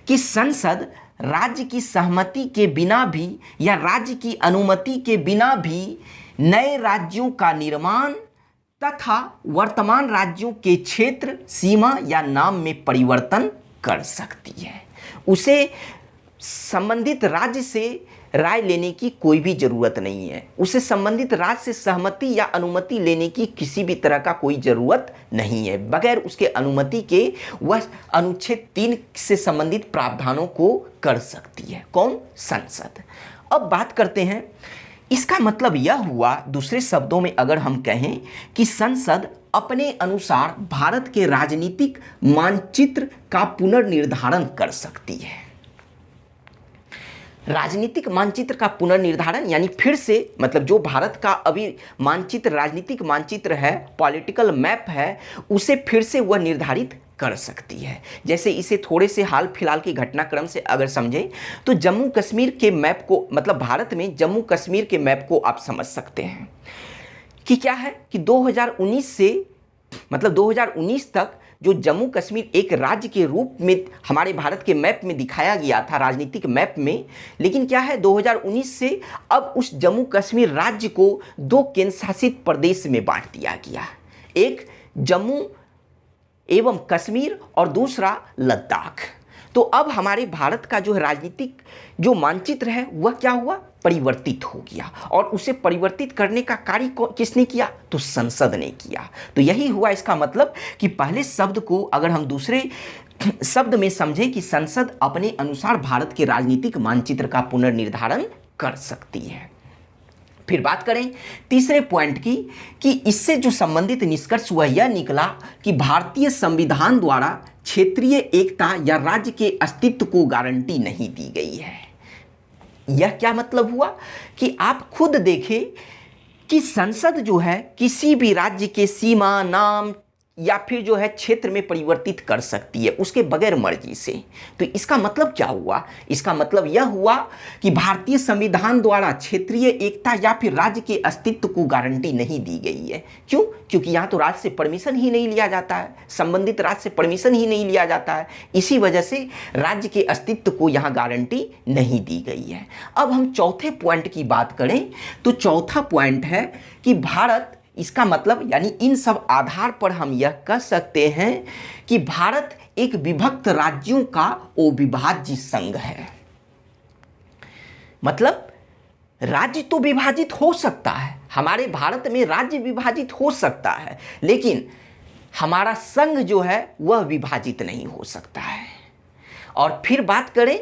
कि संसद राज्य की सहमति के बिना भी या राज्य की अनुमति के बिना भी नए राज्यों का निर्माण तथा वर्तमान राज्यों के क्षेत्र, सीमा या नाम में परिवर्तन कर सकती है। उसे संबंधित राज्य से राय लेने की कोई भी ज़रूरत नहीं है, उसे संबंधित राज्य से सहमति या अनुमति लेने की किसी भी तरह का कोई ज़रूरत नहीं है। बगैर उसके अनुमति के वह अनुच्छेद 3 से संबंधित प्रावधानों को कर सकती है। कौन? संसद। अब बात करते हैं, इसका मतलब यह हुआ, दूसरे शब्दों में अगर हम कहें कि संसद अपने अनुसार भारत के राजनीतिक मानचित्र का पुनर्निर्धारण कर सकती है। राजनीतिक मानचित्र का पुनर्निर्धारण यानी फिर से, मतलब जो भारत का अभी मानचित्र, राजनीतिक मानचित्र है, पॉलिटिकल मैप है, उसे फिर से वह निर्धारित कर सकती है। जैसे इसे थोड़े से हाल फिलहाल के घटनाक्रम से अगर समझें तो जम्मू कश्मीर के मैप को, मतलब भारत में जम्मू कश्मीर के मैप को आप समझ सकते हैं कि क्या है कि 2019 से, मतलब 2019 तक जो जम्मू कश्मीर एक राज्य के रूप में हमारे भारत के मैप में दिखाया गया था, राजनीतिक मैप में, लेकिन क्या है 2019 से अब उस जम्मू कश्मीर राज्य को 2 केंद्र शासित प्रदेश में बांट दिया गया। एक जम्मू एवं कश्मीर और दूसरा लद्दाख। तो अब हमारे भारत का जो राजनीतिक जो मानचित्र है वह क्या हुआ, परिवर्तित हो गया। और उसे परिवर्तित करने का कार्य किसने किया, तो संसद ने किया। तो यही हुआ इसका मतलब कि पहले शब्द को अगर हम दूसरे शब्द में समझें कि संसद अपने अनुसार भारत के राजनीतिक मानचित्र का पुनर्निर्धारण कर सकती है। फिर बात करें तीसरे पॉइंट की कि इससे जो संबंधित निष्कर्ष वह यह निकला कि भारतीय संविधान द्वारा क्षेत्रीय एकता या राज्य के अस्तित्व को गारंटी नहीं दी गई है। यह क्या मतलब हुआ कि आप खुद देखें कि संसद जो है किसी भी राज्य के सीमा, नाम या फिर जो है क्षेत्र में परिवर्तित कर सकती है उसके बगैर मर्जी से। तो इसका मतलब क्या हुआ, इसका मतलब यह हुआ कि भारतीय संविधान द्वारा क्षेत्रीय एकता या फिर राज्य के अस्तित्व को गारंटी नहीं दी गई है। क्यों? क्योंकि यहाँ तो राज्य से परमिशन ही नहीं लिया जाता है, संबंधित राज्य से परमिशन ही नहीं लिया जाता है। इसी वजह से राज्य के अस्तित्व को यहाँ गारंटी नहीं दी गई है। अब हम चौथे पॉइंट की बात करें तो चौथा पॉइंट है कि भारत, इसका मतलब यानी इन सब आधार पर हम यह कह सकते हैं कि भारत एक विभक्त राज्यों का अविभाज्य संघ है। मतलब राज्य तो विभाजित हो सकता है, हमारे भारत में राज्य विभाजित हो सकता है, लेकिन हमारा संघ जो है वह विभाजित नहीं हो सकता है। और फिर बात करें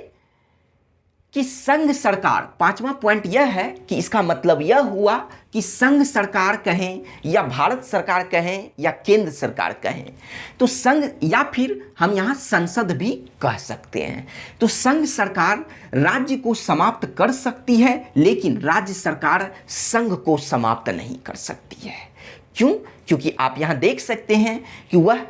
कि संघ सरकार, पांचवा पॉइंट यह है कि इसका मतलब यह हुआ कि संघ सरकार कहें या भारत सरकार कहें या केंद्र सरकार कहें, तो संघ या फिर हम यहाँ संसद भी कह सकते हैं। तो संघ सरकार राज्य को समाप्त कर सकती है, लेकिन राज्य सरकार संघ को समाप्त नहीं कर सकती है। क्यों? क्योंकि आप यहाँ देख सकते हैं कि वह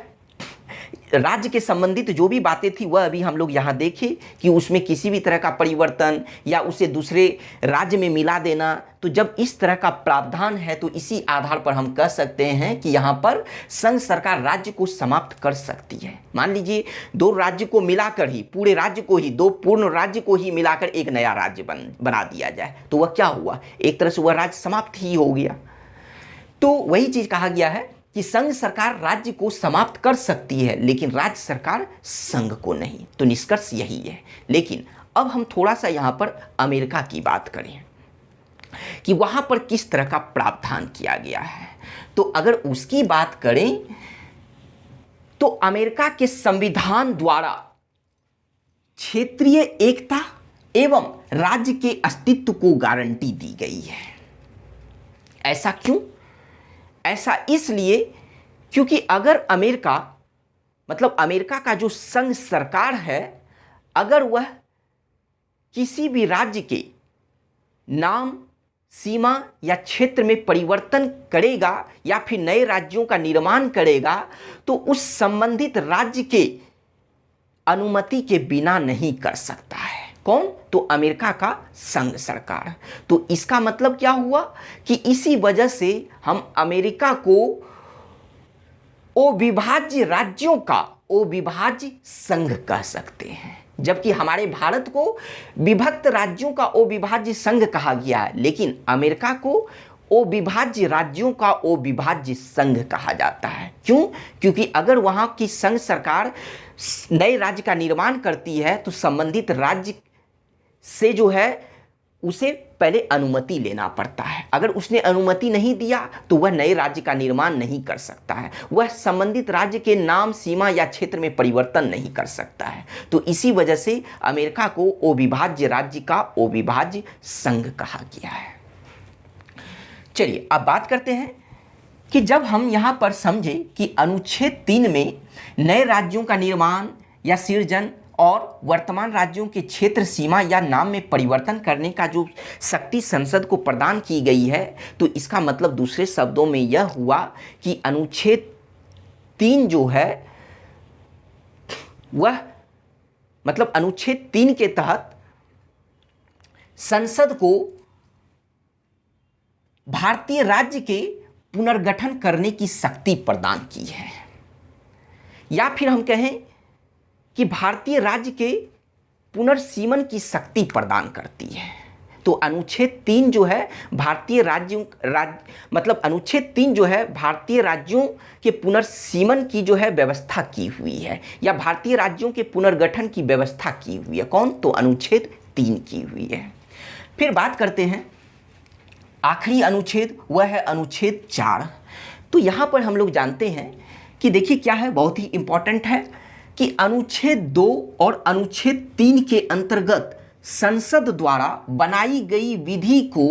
राज्य के संबंधित जो भी बातें थी वह अभी हम लोग यहाँ देखें कि उसमें किसी भी तरह का परिवर्तन या उसे दूसरे राज्य में मिला देना, तो जब इस तरह का प्रावधान है तो इसी आधार पर हम कह सकते हैं कि यहाँ पर संघ सरकार राज्य को समाप्त कर सकती है। मान लीजिए दो राज्य को मिलाकर ही, पूरे राज्य को ही, दो पूर्ण राज्य को ही मिलाकर एक नया राज्य बना दिया जाए, तो वह क्या हुआ, एक तरह से वह राज्य समाप्त ही हो गया। तो वही चीज कहा गया है कि संघ सरकार राज्य को समाप्त कर सकती है लेकिन राज्य सरकार संघ को नहीं। तो निष्कर्ष यही है। लेकिन अब हम थोड़ा सा यहाँ पर अमेरिका की बात करें कि वहाँ पर किस तरह का प्रावधान किया गया है। तो अगर उसकी बात करें तो अमेरिका के संविधान द्वारा क्षेत्रीय एकता एवं राज्य के अस्तित्व को गारंटी दी गई है। ऐसा क्यों? ऐसा इसलिए क्योंकि अगर अमेरिका, मतलब अमेरिका का जो संघ सरकार है, अगर वह किसी भी राज्य के नाम, सीमा या क्षेत्र में परिवर्तन करेगा या फिर नए राज्यों का निर्माण करेगा तो उस संबंधित राज्य के अनुमति के बिना नहीं कर सकता है। कौन? तो अमेरिका का संघ सरकार। तो इसका मतलब क्या हुआ कि इसी वजह से हम अमेरिका को अविभाज्य राज्यों का अविभाज्य संघ कह सकते हैं, जबकि हमारे भारत को विभक्त राज्यों का अविभाज्य संघ कहा गया है, लेकिन अमेरिका को अविभाज्य राज्यों का अविभाज्य संघ कहा जाता है। क्यों? क्योंकि अगर वहां की संघ सरकार नए राज्य का निर्माण करती है तो संबंधित राज्य से जो है उसे पहले अनुमति लेना पड़ता है। अगर उसने अनुमति नहीं दिया तो वह नए राज्य का निर्माण नहीं कर सकता है, वह संबंधित राज्य के नाम, सीमा या क्षेत्र में परिवर्तन नहीं कर सकता है। तो इसी वजह से अमेरिका को अविभाज्य राज्य का अविभाज्य संघ कहा गया है। चलिए अब बात करते हैं कि जब हम यहाँ पर समझें कि अनुच्छेद 3 में नए राज्यों का निर्माण या सृजन और वर्तमान राज्यों के क्षेत्र, सीमा या नाम में परिवर्तन करने का जो शक्ति संसद को प्रदान की गई है, तो इसका मतलब दूसरे शब्दों में यह हुआ कि अनुच्छेद 3 जो है वह, मतलब अनुच्छेद 3 के तहत संसद को भारतीय राज्य के पुनर्गठन करने की शक्ति प्रदान की है, या फिर हम कहें कि भारतीय राज्य के पुनर्सीमन की शक्ति प्रदान करती है। तो अनुच्छेद 3 जो है भारतीय मतलब अनुच्छेद 3 जो है भारतीय राज्यों के पुनर्सीमन की जो है व्यवस्था की हुई है, या भारतीय राज्यों के पुनर्गठन की व्यवस्था की हुई है। कौन? तो अनुच्छेद 3 की हुई है। फिर बात करते हैं आखिरी अनुच्छेद, वह है अनुच्छेद 4। तो यहां पर हम लोग जानते हैं कि देखिए क्या है, बहुत ही इंपॉर्टेंट है कि अनुच्छेद 2 और अनुच्छेद 3 के अंतर्गत संसद द्वारा बनाई गई विधि को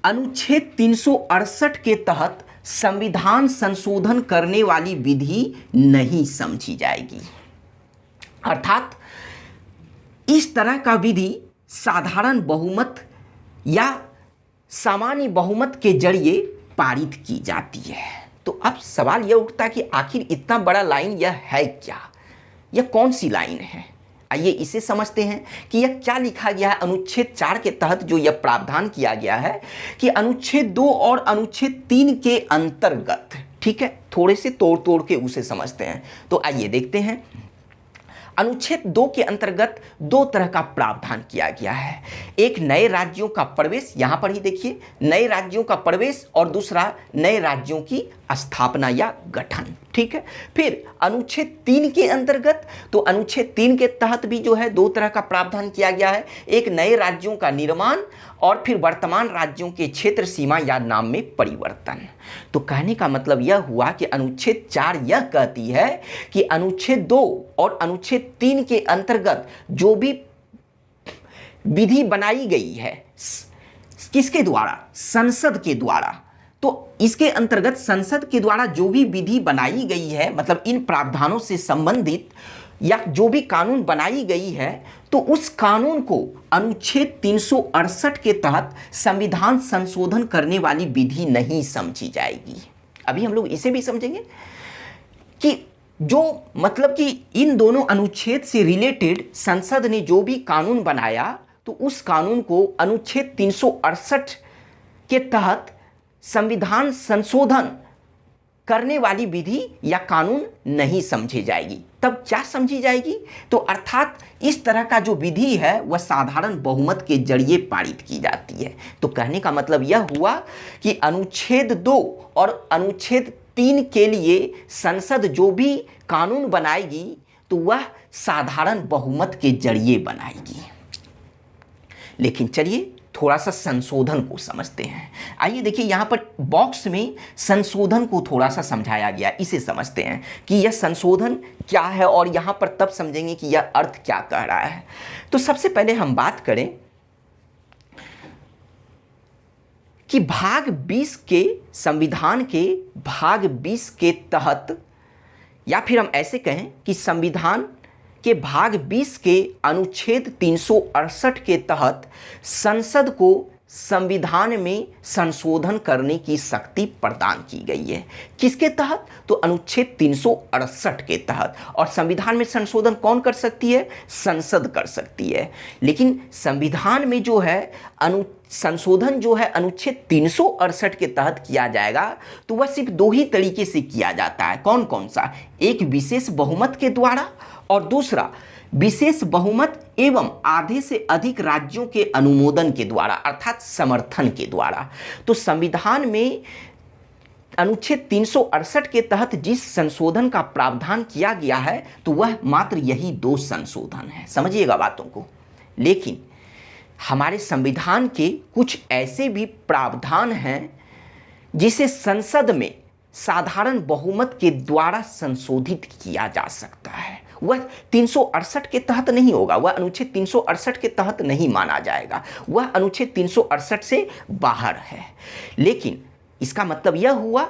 अनुच्छेद 368 के तहत संविधान संशोधन करने वाली विधि नहीं समझी जाएगी। अर्थात इस तरह का विधि साधारण बहुमत या सामान्य बहुमत के जरिए पारित की जाती है। तो अब सवाल यह उठता है कि आखिर इतना बड़ा लाइन यह है क्या, यह कौन सी लाइन है? आइए इसे समझते हैं कि यह क्या लिखा गया है अनुच्छेद 4 के तहत। जो यह प्रावधान किया गया है कि अनुच्छेद 2 और अनुच्छेद 3 के अंतर्गत, ठीक है, थोड़े से तोड़ के उसे समझते हैं। तो आइए देखते हैं। अनुच्छेद 2 के अंतर्गत 2 तरह का प्रावधान किया गया है। एक नए राज्यों का प्रवेश, यहां पर ही देखिए, नए राज्यों का प्रवेश, और दूसरा नए राज्यों की स्थापना या गठन, ठीक है। फिर अनुच्छेद 3 के अंतर्गत, तो अनुच्छेद 3 के तहत भी जो है 2 तरह का प्रावधान किया गया है। एक नए राज्यों का निर्माण और फिर वर्तमान राज्यों के क्षेत्र, सीमा या नाम में परिवर्तन। तो कहने का मतलब यह हुआ कि अनुच्छेद 4 यह कहती है कि अनुच्छेद 2 और अनुच्छेद 3 के अंतर्गत जो भी विधि बनाई गई है, किसके द्वारा? संसद के द्वारा। तो इसके अंतर्गत संसद के द्वारा जो भी विधि बनाई गई है, मतलब इन प्रावधानों से संबंधित या जो भी कानून बनाई गई है, तो उस कानून को अनुच्छेद 368 के तहत संविधान संशोधन करने वाली विधि नहीं समझी जाएगी। अभी हम लोग इसे भी समझेंगे कि जो मतलब कि इन दोनों अनुच्छेद से रिलेटेड संसद ने जो भी कानून बनाया तो उस कानून को अनुच्छेद 368 के तहत संविधान संशोधन करने वाली विधि या कानून नहीं समझी जाएगी। तब क्या समझी जाएगी? तो अर्थात इस तरह का जो विधि है वह साधारण बहुमत के जरिए पारित की जाती है। तो कहने का मतलब यह हुआ कि अनुच्छेद 2 और अनुच्छेद 3 के लिए संसद जो भी कानून बनाएगी तो वह साधारण बहुमत के जरिए बनाएगी। लेकिन चलिए थोड़ा सा संशोधन को समझते हैं। आइए देखिए, यहाँ पर बॉक्स में संशोधन को थोड़ा सा समझाया गया, इसे समझते हैं कि यह संशोधन क्या है और यहाँ पर तब समझेंगे कि यह अर्थ क्या कह रहा है। तो सबसे पहले हम बात करें कि भाग 20 के संविधान के भाग 20 के तहत, या फिर हम ऐसे कहें कि संविधान के भाग 20 के अनुच्छेद 368 के तहत संसद को संविधान में संशोधन करने की शक्ति प्रदान की गई है। किसके तहत? तो अनुच्छेद 368 के तहत। और संविधान में संशोधन कौन कर सकती है? संसद कर सकती है। लेकिन संविधान में जो है संशोधन जो है अनुच्छेद 368 के तहत किया जाएगा तो वह सिर्फ दो ही तरीके से किया जाता है। कौन कौन सा? एक विशेष बहुमत के द्वारा और दूसरा विशेष बहुमत एवं आधे से अधिक राज्यों के अनुमोदन के द्वारा, अर्थात समर्थन के द्वारा। तो संविधान में अनुच्छेद 368 के तहत जिस संशोधन का प्रावधान किया गया है तो वह मात्र यही दो संशोधन है। समझिएगा बातों को। लेकिन हमारे संविधान के कुछ ऐसे भी प्रावधान हैं जिसे संसद में साधारण बहुमत के द्वारा संशोधित किया जा सकता है। वह 368 के तहत नहीं होगा, वह अनुच्छेद 368 के तहत नहीं माना जाएगा, वह अनुच्छेद 368 से बाहर है। लेकिन इसका मतलब यह हुआ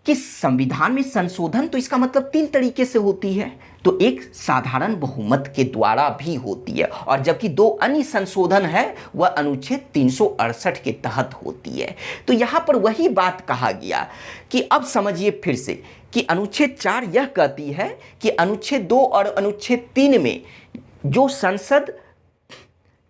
कि संविधान में संशोधन तो इसका मतलब तीन तरीके से होती है। तो एक साधारण बहुमत के द्वारा भी होती है और जबकि दो अन्य संशोधन है वह अनुच्छेद 368 के तहत होती है। तो यहाँ पर वही बात कहा गया कि अब समझिए फिर से कि अनुच्छेद 4 यह कहती है कि अनुच्छेद 2 और अनुच्छेद 3 में जो संसद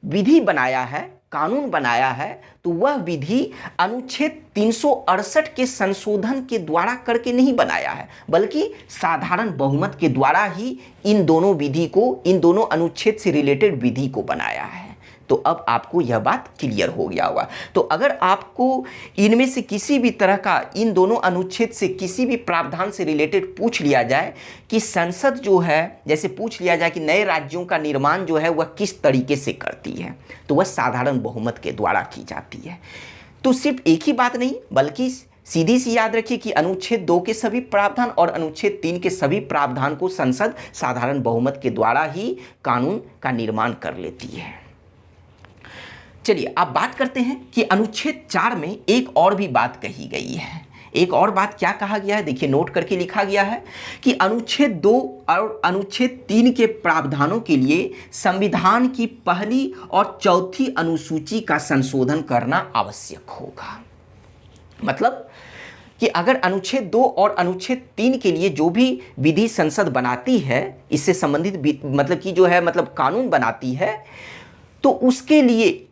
विधि बनाया है, कानून बनाया है, तो वह विधि अनुच्छेद 368 के संशोधन के द्वारा करके नहीं बनाया है बल्कि साधारण बहुमत के द्वारा ही इन दोनों विधि को, इन दोनों अनुच्छेद से रिलेटेड विधि को बनाया है। तो अब आपको यह बात क्लियर हो गया होगा। तो अगर आपको इनमें से किसी भी तरह का, इन दोनों अनुच्छेद से किसी भी प्रावधान से रिलेटेड पूछ लिया जाए कि संसद जो है, जैसे पूछ लिया जाए कि नए राज्यों का निर्माण जो है वह किस तरीके से करती है, तो वह साधारण बहुमत के द्वारा की जाती है। तो सिर्फ एक ही बात नहीं बल्कि सीधी सी याद रखिए कि अनुच्छेद 2 के सभी प्रावधान और अनुच्छेद 3 के सभी प्रावधान को संसद साधारण बहुमत के द्वारा ही कानून का निर्माण कर लेती है। चलिए अब बात करते हैं कि अनुच्छेद 4 में एक और भी बात कही गई है। एक और बात क्या कहा गया है, देखिए नोट करके लिखा गया है कि अनुच्छेद 2 और अनुच्छेद 3 के प्रावधानों के लिए संविधान की पहली और चौथी अनुसूची का संशोधन करना आवश्यक होगा। मतलब कि अगर अनुच्छेद 2 और अनुच्छेद 3 के लिए जो भी विधि संसद बनाती है, इससे संबंधित मतलब कि जो है मतलब कानून बनाती है, तो उसके लिए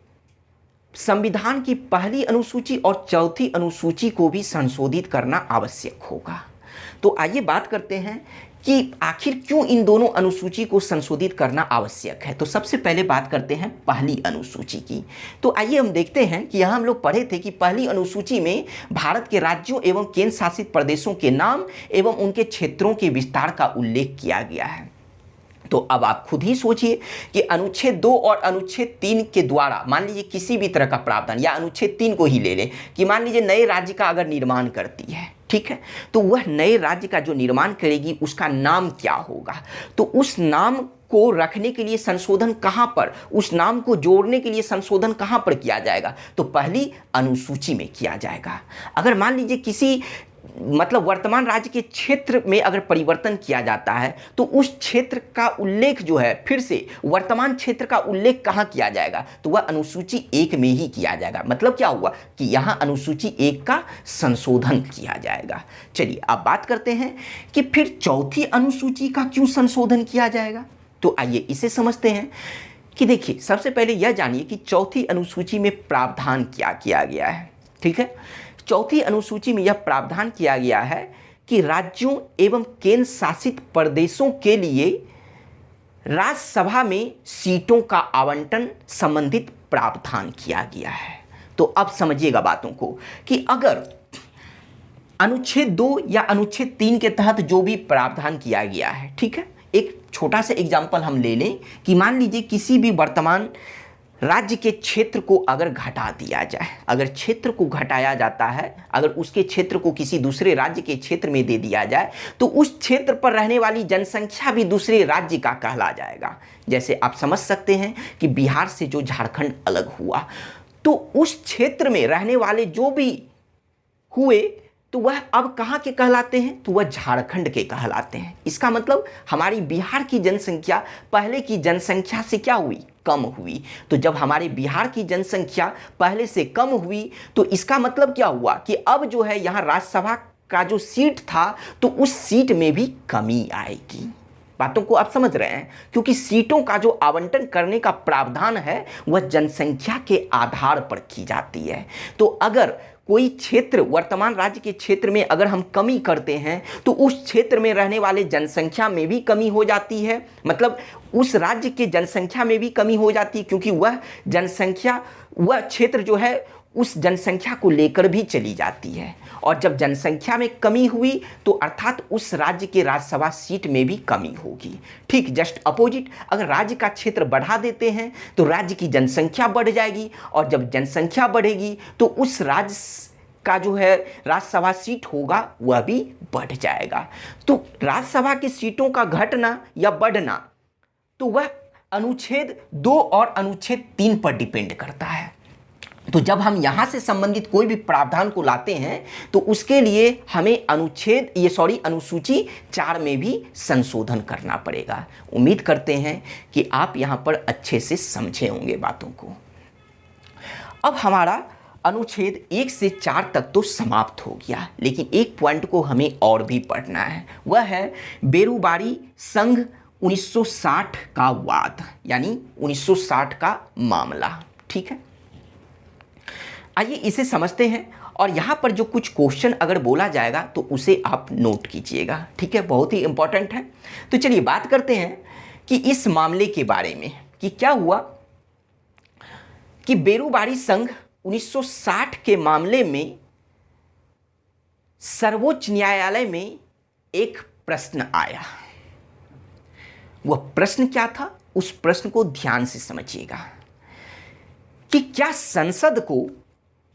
संविधान की पहली अनुसूची और चौथी अनुसूची को भी संशोधित करना आवश्यक होगा। तो आइए बात करते हैं कि आखिर क्यों इन दोनों अनुसूची को संशोधित करना आवश्यक है। तो सबसे पहले बात करते हैं पहली अनुसूची की। तो आइए हम देखते हैं कि यहाँ हम लोग पढ़े थे कि पहली अनुसूची में भारत के राज्यों एवं केंद्र शासित प्रदेशों के नाम एवं उनके क्षेत्रों के विस्तार का उल्लेख किया गया है। तो अब आप खुद ही सोचिए कि अनुच्छेद 2 और अनुच्छेद 3 के द्वारा मान लीजिए किसी भी तरह का प्रावधान, या अनुच्छेद 3 को ही ले लें कि मान लीजिए नए राज्य का अगर निर्माण करती है, ठीक है, तो वह नए राज्य का जो निर्माण करेगी उसका नाम क्या होगा, तो उस नाम को रखने के लिए संशोधन कहाँ पर, उस नाम को जोड़ने के लिए संशोधन कहाँ पर किया जाएगा, तो पहली अनुसूची में किया जाएगा। अगर मान लीजिए किसी मतलब वर्तमान राज्य के क्षेत्र में अगर परिवर्तन किया जाता है तो उस क्षेत्र का उल्लेख जो है, फिर से वर्तमान क्षेत्र का उल्लेख कहाँ किया जाएगा, तो वह अनुसूची 1 में ही किया जाएगा। मतलब क्या हुआ कि यहाँ अनुसूची 1 का संशोधन किया जाएगा। चलिए अब बात करते हैं कि फिर चौथी अनुसूची का क्यों संशोधन किया जाएगा। तो आइए इसे समझते हैं कि देखिए, सबसे पहले यह जानिए कि चौथी अनुसूची में प्रावधान क्या किया गया है। ठीक है, चौथी अनुसूची में यह प्रावधान किया गया है कि राज्यों एवं केंद्र शासित प्रदेशों के लिए राज्यसभा में सीटों का आवंटन संबंधित प्रावधान किया गया है। तो अब समझिएगा बातों को कि अगर अनुच्छेद 2 या अनुच्छेद 3 के तहत जो भी प्रावधान किया गया है, ठीक है, एक छोटा सा एग्जाम्पल हम ले लें कि मान लीजिए किसी भी वर्तमान राज्य के क्षेत्र को अगर घटा दिया जाए, अगर क्षेत्र को घटाया जाता है, अगर उसके क्षेत्र को किसी दूसरे राज्य के क्षेत्र में दे दिया जाए तो उस क्षेत्र पर रहने वाली जनसंख्या भी दूसरे राज्य का कहला जाएगा। जैसे आप समझ सकते हैं कि बिहार से जो झारखंड अलग हुआ तो उस क्षेत्र में रहने वाले जो भी हुए तो वह अब कहाँ के कहलाते हैं, तो वह झारखंड के कहलाते हैं। इसका मतलब हमारी बिहार की जनसंख्या पहले की जनसंख्या से क्या हुई, कम हुई। तो जब हमारे बिहार की जनसंख्या पहले से कम हुई तो इसका मतलब क्या हुआ कि अब जो है यहाँ राज्यसभा का जो सीट था तो उस सीट में भी कमी आएगी। बातों को आप समझ रहे हैं, क्योंकि सीटों का जो आवंटन करने का प्रावधान है वह जनसंख्या के आधार पर की जाती है। तो अगर कोई क्षेत्र, वर्तमान राज्य के क्षेत्र में अगर हम कमी करते हैं तो उस क्षेत्र में रहने वाले जनसंख्या में भी कमी हो जाती है, मतलब उस राज्य के जनसंख्या में भी कमी हो जाती है, क्योंकि वह जनसंख्या, वह क्षेत्र जो है उस जनसंख्या को लेकर भी चली जाती है। और जब जनसंख्या में कमी हुई तो अर्थात उस राज्य के राज्यसभा सीट में भी कमी होगी। ठीक जस्ट अपोजिट, अगर राज्य का क्षेत्र बढ़ा देते हैं तो राज्य की जनसंख्या बढ़ जाएगी, और जब जनसंख्या बढ़ेगी तो उस राज्य का जो है राज्यसभा सीट होगा वह भी बढ़ जाएगा। तो राज्यसभा की सीटों का घटना या बढ़ना तो वह अनुच्छेद 2 और अनुच्छेद 3 पर डिपेंड करता है। तो जब हम यहाँ से संबंधित कोई भी प्रावधान को लाते हैं तो उसके लिए हमें अनुसूची 4 में भी संशोधन करना पड़ेगा। उम्मीद करते हैं कि आप यहाँ पर अच्छे से समझे होंगे बातों को। अब हमारा अनुच्छेद 1 से 4 तक तो समाप्त हो गया, लेकिन एक पॉइंट को हमें और भी पढ़ना है, वह है बेरुबारी संघ 1960 का वाद, यानी 1960 का मामला। ठीक है, आइए इसे समझते हैं, और यहाँ पर जो कुछ क्वेश्चन अगर बोला जाएगा तो उसे आप नोट कीजिएगा। ठीक है, बहुत ही इंपॉर्टेंट है। तो चलिए बात करते हैं कि इस मामले के बारे में कि क्या हुआ कि बेरुबारी संघ 1960 के मामले में सर्वोच्च न्यायालय में एक प्रश्न आया। वह प्रश्न क्या था, उस प्रश्न को ध्यान से समझिएगा कि क्या संसद को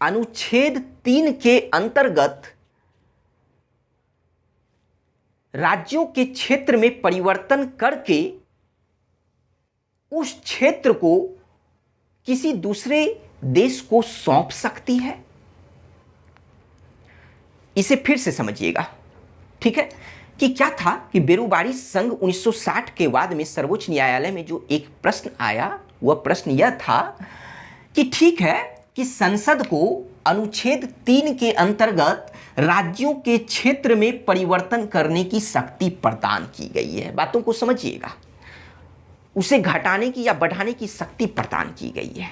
अनुच्छेद 3 के अंतर्गत राज्यों के क्षेत्र में परिवर्तन करके उस क्षेत्र को किसी दूसरे देश को सौंप सकती है। इसे फिर से समझिएगा। ठीक है, कि क्या था कि बेरुबारी संघ 1960 के वाद में सर्वोच्च न्यायालय में जो एक प्रश्न आया, वह प्रश्न यह था कि ठीक है कि संसद को अनुच्छेद 3 के अंतर्गत राज्यों के क्षेत्र में परिवर्तन करने की शक्ति प्रदान की गई है। बातों को समझिएगा, उसे घटाने की या बढ़ाने की शक्ति प्रदान की गई है।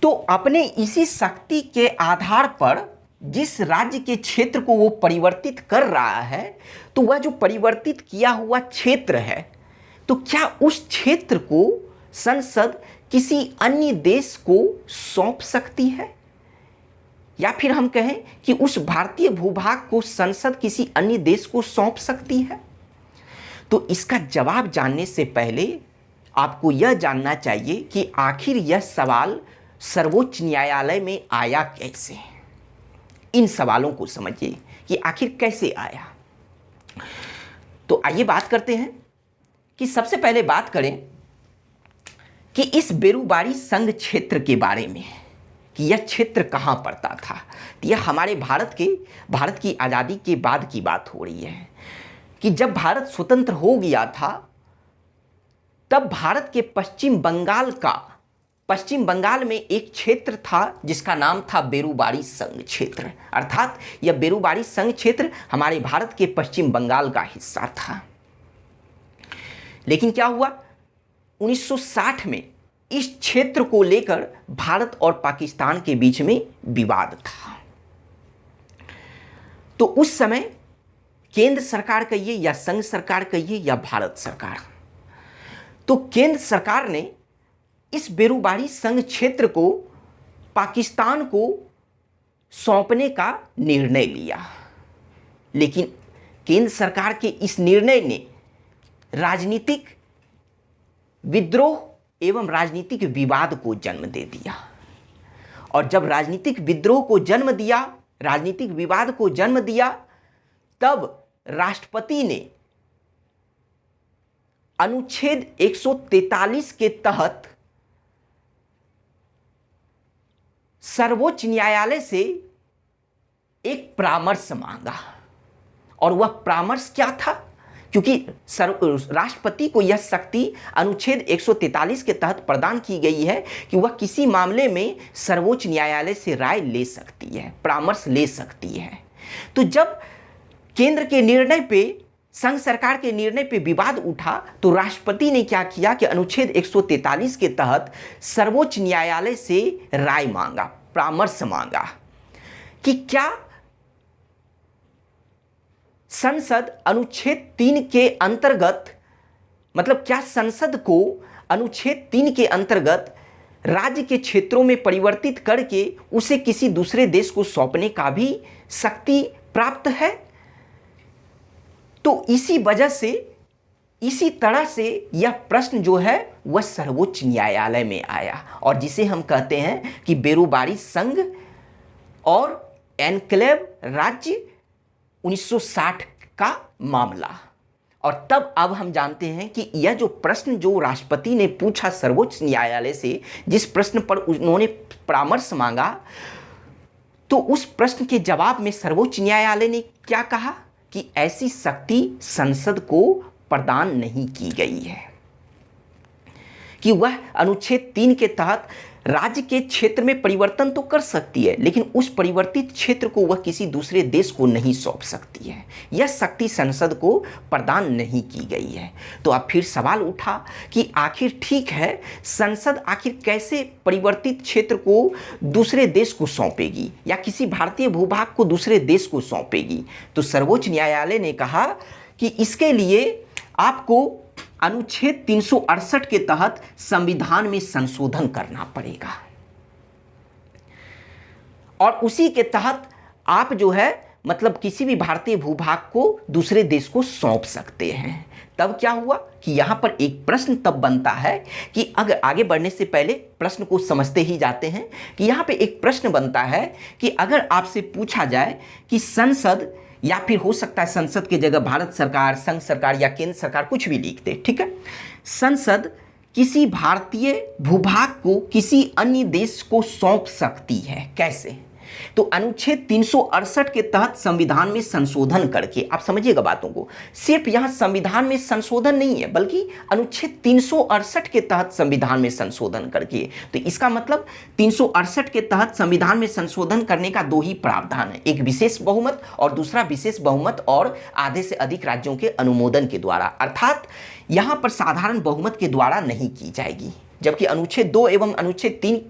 तो अपने इसी शक्ति के आधार पर जिस राज्य के क्षेत्र को वो परिवर्तित कर रहा है, तो वह जो परिवर्तित किया हुआ क्षेत्र है, तो क्या उस क्षेत्र को संसद किसी अन्य देश को सौंप सकती है, या फिर हम कहें कि उस भारतीय भूभाग को संसद किसी अन्य देश को सौंप सकती है। तो इसका जवाब जानने से पहले आपको यह जानना चाहिए कि आखिर यह सवाल सर्वोच्च न्यायालय में आया कैसे। इन सवालों को समझिए कि आखिर कैसे आया। तो आइए बात करते हैं कि सबसे पहले बात करें कि इस बेरुबारी संघ क्षेत्र के बारे में कि यह क्षेत्र कहाँ पड़ता था। तो यह हमारे भारत की आज़ादी के बाद की बात हो रही है कि जब भारत स्वतंत्र हो गया था तब भारत के पश्चिम बंगाल में एक क्षेत्र था जिसका नाम था बेरुबारी संघ क्षेत्र, अर्थात यह बेरुबारी संघ क्षेत्र हमारे भारत के पश्चिम बंगाल का हिस्सा था। लेकिन क्या हुआ, 1960 में इस क्षेत्र को लेकर भारत और पाकिस्तान के बीच में विवाद था। तो उस समय केंद्र सरकार कहिए या संघ सरकार कहिए या भारत सरकार, तो केंद्र सरकार ने इस बेरुबारी संघ क्षेत्र को पाकिस्तान को सौंपने का निर्णय लिया। लेकिन केंद्र सरकार के इस निर्णय ने राजनीतिक विद्रोह एवं राजनीतिक विवाद को जन्म दे दिया। और जब राजनीतिक विद्रोह को जन्म दिया, राजनीतिक विवाद को जन्म दिया, तब राष्ट्रपति ने अनुच्छेद 143 के तहत सर्वोच्च न्यायालय से एक परामर्श मांगा। और वह परामर्श क्या था, क्योंकि राष्ट्रपति को यह शक्ति अनुच्छेद 143 के तहत प्रदान की गई है कि वह किसी मामले में सर्वोच्च न्यायालय से राय ले सकती है, परामर्श ले सकती है। तो जब केंद्र के निर्णय पे, संघ सरकार के निर्णय पे विवाद उठा तो राष्ट्रपति ने क्या किया कि अनुच्छेद 143 के तहत सर्वोच्च न्यायालय से राय मांगा, परामर्श मांगा कि क्या संसद अनुच्छेद 3 के अंतर्गत, मतलब क्या संसद को अनुच्छेद 3 के अंतर्गत राज्य के क्षेत्रों में परिवर्तित करके उसे किसी दूसरे देश को सौंपने का भी शक्ति प्राप्त है। तो इसी वजह से, इसी तरह से यह प्रश्न जो है वह सर्वोच्च न्यायालय में आया, और जिसे हम कहते हैं कि बेरुबारी संघ और एन्क्लेव राज्य 1960 का मामला। और तब अब हम जानते हैं कि यह जो प्रश्न जो राष्ट्रपति ने पूछा सर्वोच्च न्यायालय से, जिस प्रश्न पर उन्होंने परामर्श मांगा, तो उस प्रश्न के जवाब में सर्वोच्च न्यायालय ने क्या कहा कि ऐसी शक्ति संसद को प्रदान नहीं की गई है कि वह अनुच्छेद 3 के तहत राज्य के क्षेत्र में परिवर्तन तो कर सकती है, लेकिन उस परिवर्तित क्षेत्र को वह किसी दूसरे देश को नहीं सौंप सकती है। यह शक्ति संसद को प्रदान नहीं की गई है। तो अब फिर सवाल उठा कि आखिर ठीक है, संसद आखिर कैसे परिवर्तित क्षेत्र को दूसरे देश को सौंपेगी या किसी भारतीय भूभाग को दूसरे देश को सौंपेगी। तो सर्वोच्च न्यायालय ने कहा कि इसके लिए आपको अनुच्छेद 368 के तहत संविधान में संशोधन करना पड़ेगा, और उसी के तहत आप जो है मतलब किसी भी भारतीय भूभाग को दूसरे देश को सौंप सकते हैं। तब क्या हुआ कि यहाँ पर एक प्रश्न तब बनता है कि अगर आगे बढ़ने से पहले प्रश्न को समझते ही जाते हैं कि यहाँ पे एक प्रश्न बनता है कि अगर आपसे पूछा जाए कि संसद, या फिर हो सकता है संसद की जगह भारत सरकार, संघ सरकार या केंद्र सरकार कुछ भी लिख दे, ठीक है, संसद किसी भारतीय भूभाग को किसी अन्य देश को सौंप सकती है, कैसे? तो अनुच्छेद 368 के तहत संविधान में संशोधन करके, आप समझिएगा बातों को, सिर्फ यहां संविधान में संशोधन नहीं है बल्कि अनुच्छेद 368 के तहत संविधान में संशोधन करके। तो इसका मतलब 368 के तहत संविधान में संशोधन करने का दो ही प्रावधान है, एक विशेष बहुमत और दूसरा विशेष बहुमत और आधे से अधिक राज्यों के अनुमोदन के द्वारा, अर्थात यहां पर साधारण बहुमत के द्वारा नहीं की जाएगी। जबकि अनुच्छेद 2 एवं अनुच्छेद 3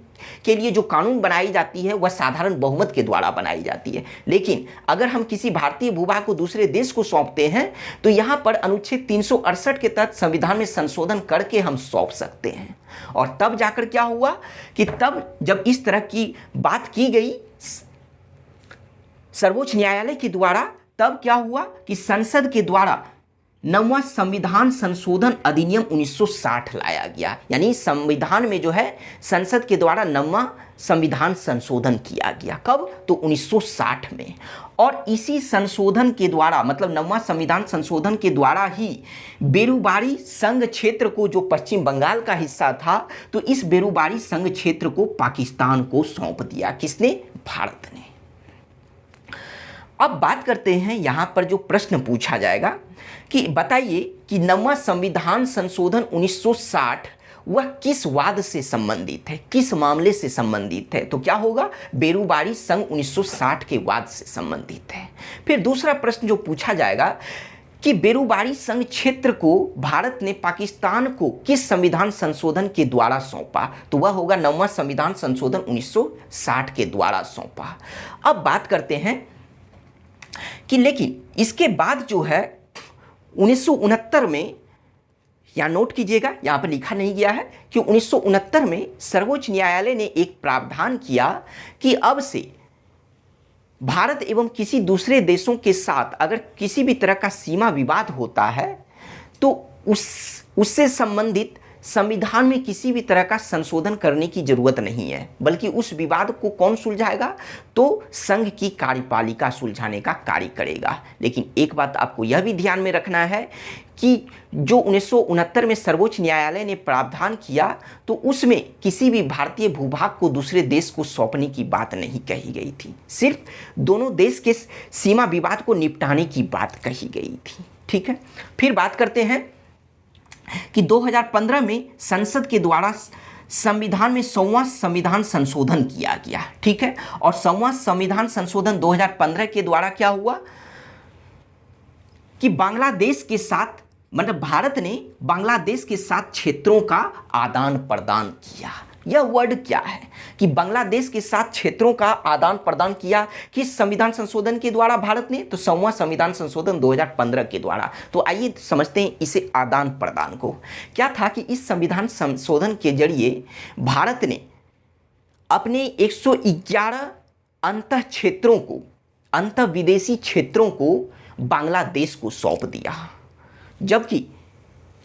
के लिए जो कानून बनाई जाती है वह साधारण बहुमत के द्वारा बनाई जाती है। लेकिन अगर हम किसी भारतीय भूभाग को दूसरे देश को सौंपते हैं तो यहां पर अनुच्छेद 368 के तहत संविधान में संशोधन करके हम सौंप सकते हैं। और तब जाकर क्या हुआ कि तब जब इस तरह की बात की गई सर्वोच्च न्यायालय के द्वारा, तब क्या हुआ कि संसद के द्वारा 9वां संविधान संशोधन अधिनियम 1960 लाया गया, यानी संविधान में जो है संसद के द्वारा 9वां संविधान संशोधन किया गया। कब? तो 1960 में। और इसी संशोधन के द्वारा, मतलब 9वां संविधान संशोधन के द्वारा ही बेरुबारी संघ क्षेत्र को, जो पश्चिम बंगाल का हिस्सा था, तो इस बेरुबारी संघ क्षेत्र को पाकिस्तान को सौंप दिया। किसने? भारत ने। अब बात करते हैं, यहां पर जो प्रश्न पूछा जाएगा कि बताइए कि 9वां संविधान संशोधन 1960 वह किस वाद से संबंधित है, किस मामले से संबंधित है? तो क्या होगा? बेरुबारी संघ 1960 के वाद से संबंधित है। फिर दूसरा प्रश्न जो पूछा जाएगा कि बेरुबारी संघ क्षेत्र को भारत ने पाकिस्तान को किस संविधान संशोधन के द्वारा सौंपा? तो वह होगा 9वां संविधान संशोधन 1960 के द्वारा सौंपा। अब बात करते हैं कि लेकिन इसके बाद जो है 1969 में, यहाँ नोट कीजिएगा, यहाँ पर लिखा नहीं गया है कि 1969 में सर्वोच्च न्यायालय ने एक प्रावधान किया कि अब से भारत एवं किसी दूसरे देशों के साथ अगर किसी भी तरह का सीमा विवाद होता है तो उससे संबंधित संविधान में किसी भी तरह का संशोधन करने की जरूरत नहीं है, बल्कि उस विवाद को कौन सुलझाएगा? तो संघ की कार्यपालिका सुलझाने का कार्य करेगा। लेकिन एक बात आपको यह भी ध्यान में रखना है कि जो 1969 में सर्वोच्च न्यायालय ने प्रावधान किया, तो उसमें किसी भी भारतीय भूभाग को दूसरे देश को सौंपने की बात नहीं कही गई थी, सिर्फ दोनों देश के सीमा विवाद को निपटाने की बात कही गई थी। ठीक है, फिर बात करते हैं कि 2015 में संसद के द्वारा संविधान में 100वां संविधान संशोधन किया गया। ठीक है, और 100वां संविधान संशोधन 2015 के द्वारा क्या हुआ कि बांग्लादेश के साथ, मतलब भारत ने बांग्लादेश के साथ क्षेत्रों का आदान प्रदान किया। यह वर्ड क्या है कि बांग्लादेश के साथ क्षेत्रों का आदान प्रदान किया? किस संविधान संशोधन के द्वारा भारत ने? तो 100वां संविधान संशोधन 2015 के द्वारा। तो आइए समझते हैं इसे आदान प्रदान को। क्या था कि इस संविधान संशोधन के जरिए भारत ने अपने 111 अंतः क्षेत्रों को, अंतः विदेशी क्षेत्रों को बांग्लादेश को सौंप दिया, जबकि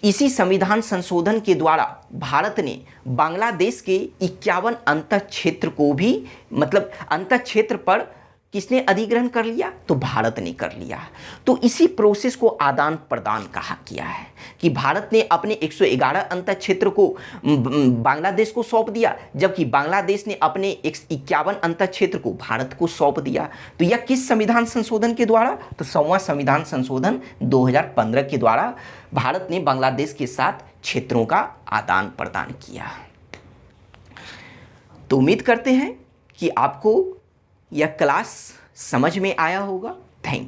इसी संविधान संशोधन के द्वारा भारत ने बांग्लादेश के 51 अंतः क्षेत्र को भी, मतलब अंतः क्षेत्र पर किसने अधिग्रहण कर लिया? तो भारत ने कर लिया। तो इसी प्रोसेस को आदान प्रदान कहा गया है कि भारत ने अपने 111 अंतः क्षेत्र को बांग्लादेश को सौंप दिया, जबकि बांग्लादेश ने अपने 51 अंतः क्षेत्र को भारत को सौंप दिया। तो यह किस संविधान संशोधन के द्वारा? तो 100वां संविधान संशोधन 2015 के द्वारा भारत ने बांग्लादेश के साथ क्षेत्रों का आदान प्रदान किया। तो उम्मीद करते हैं कि आपको यह क्लास समझ में आया होगा। Thank you.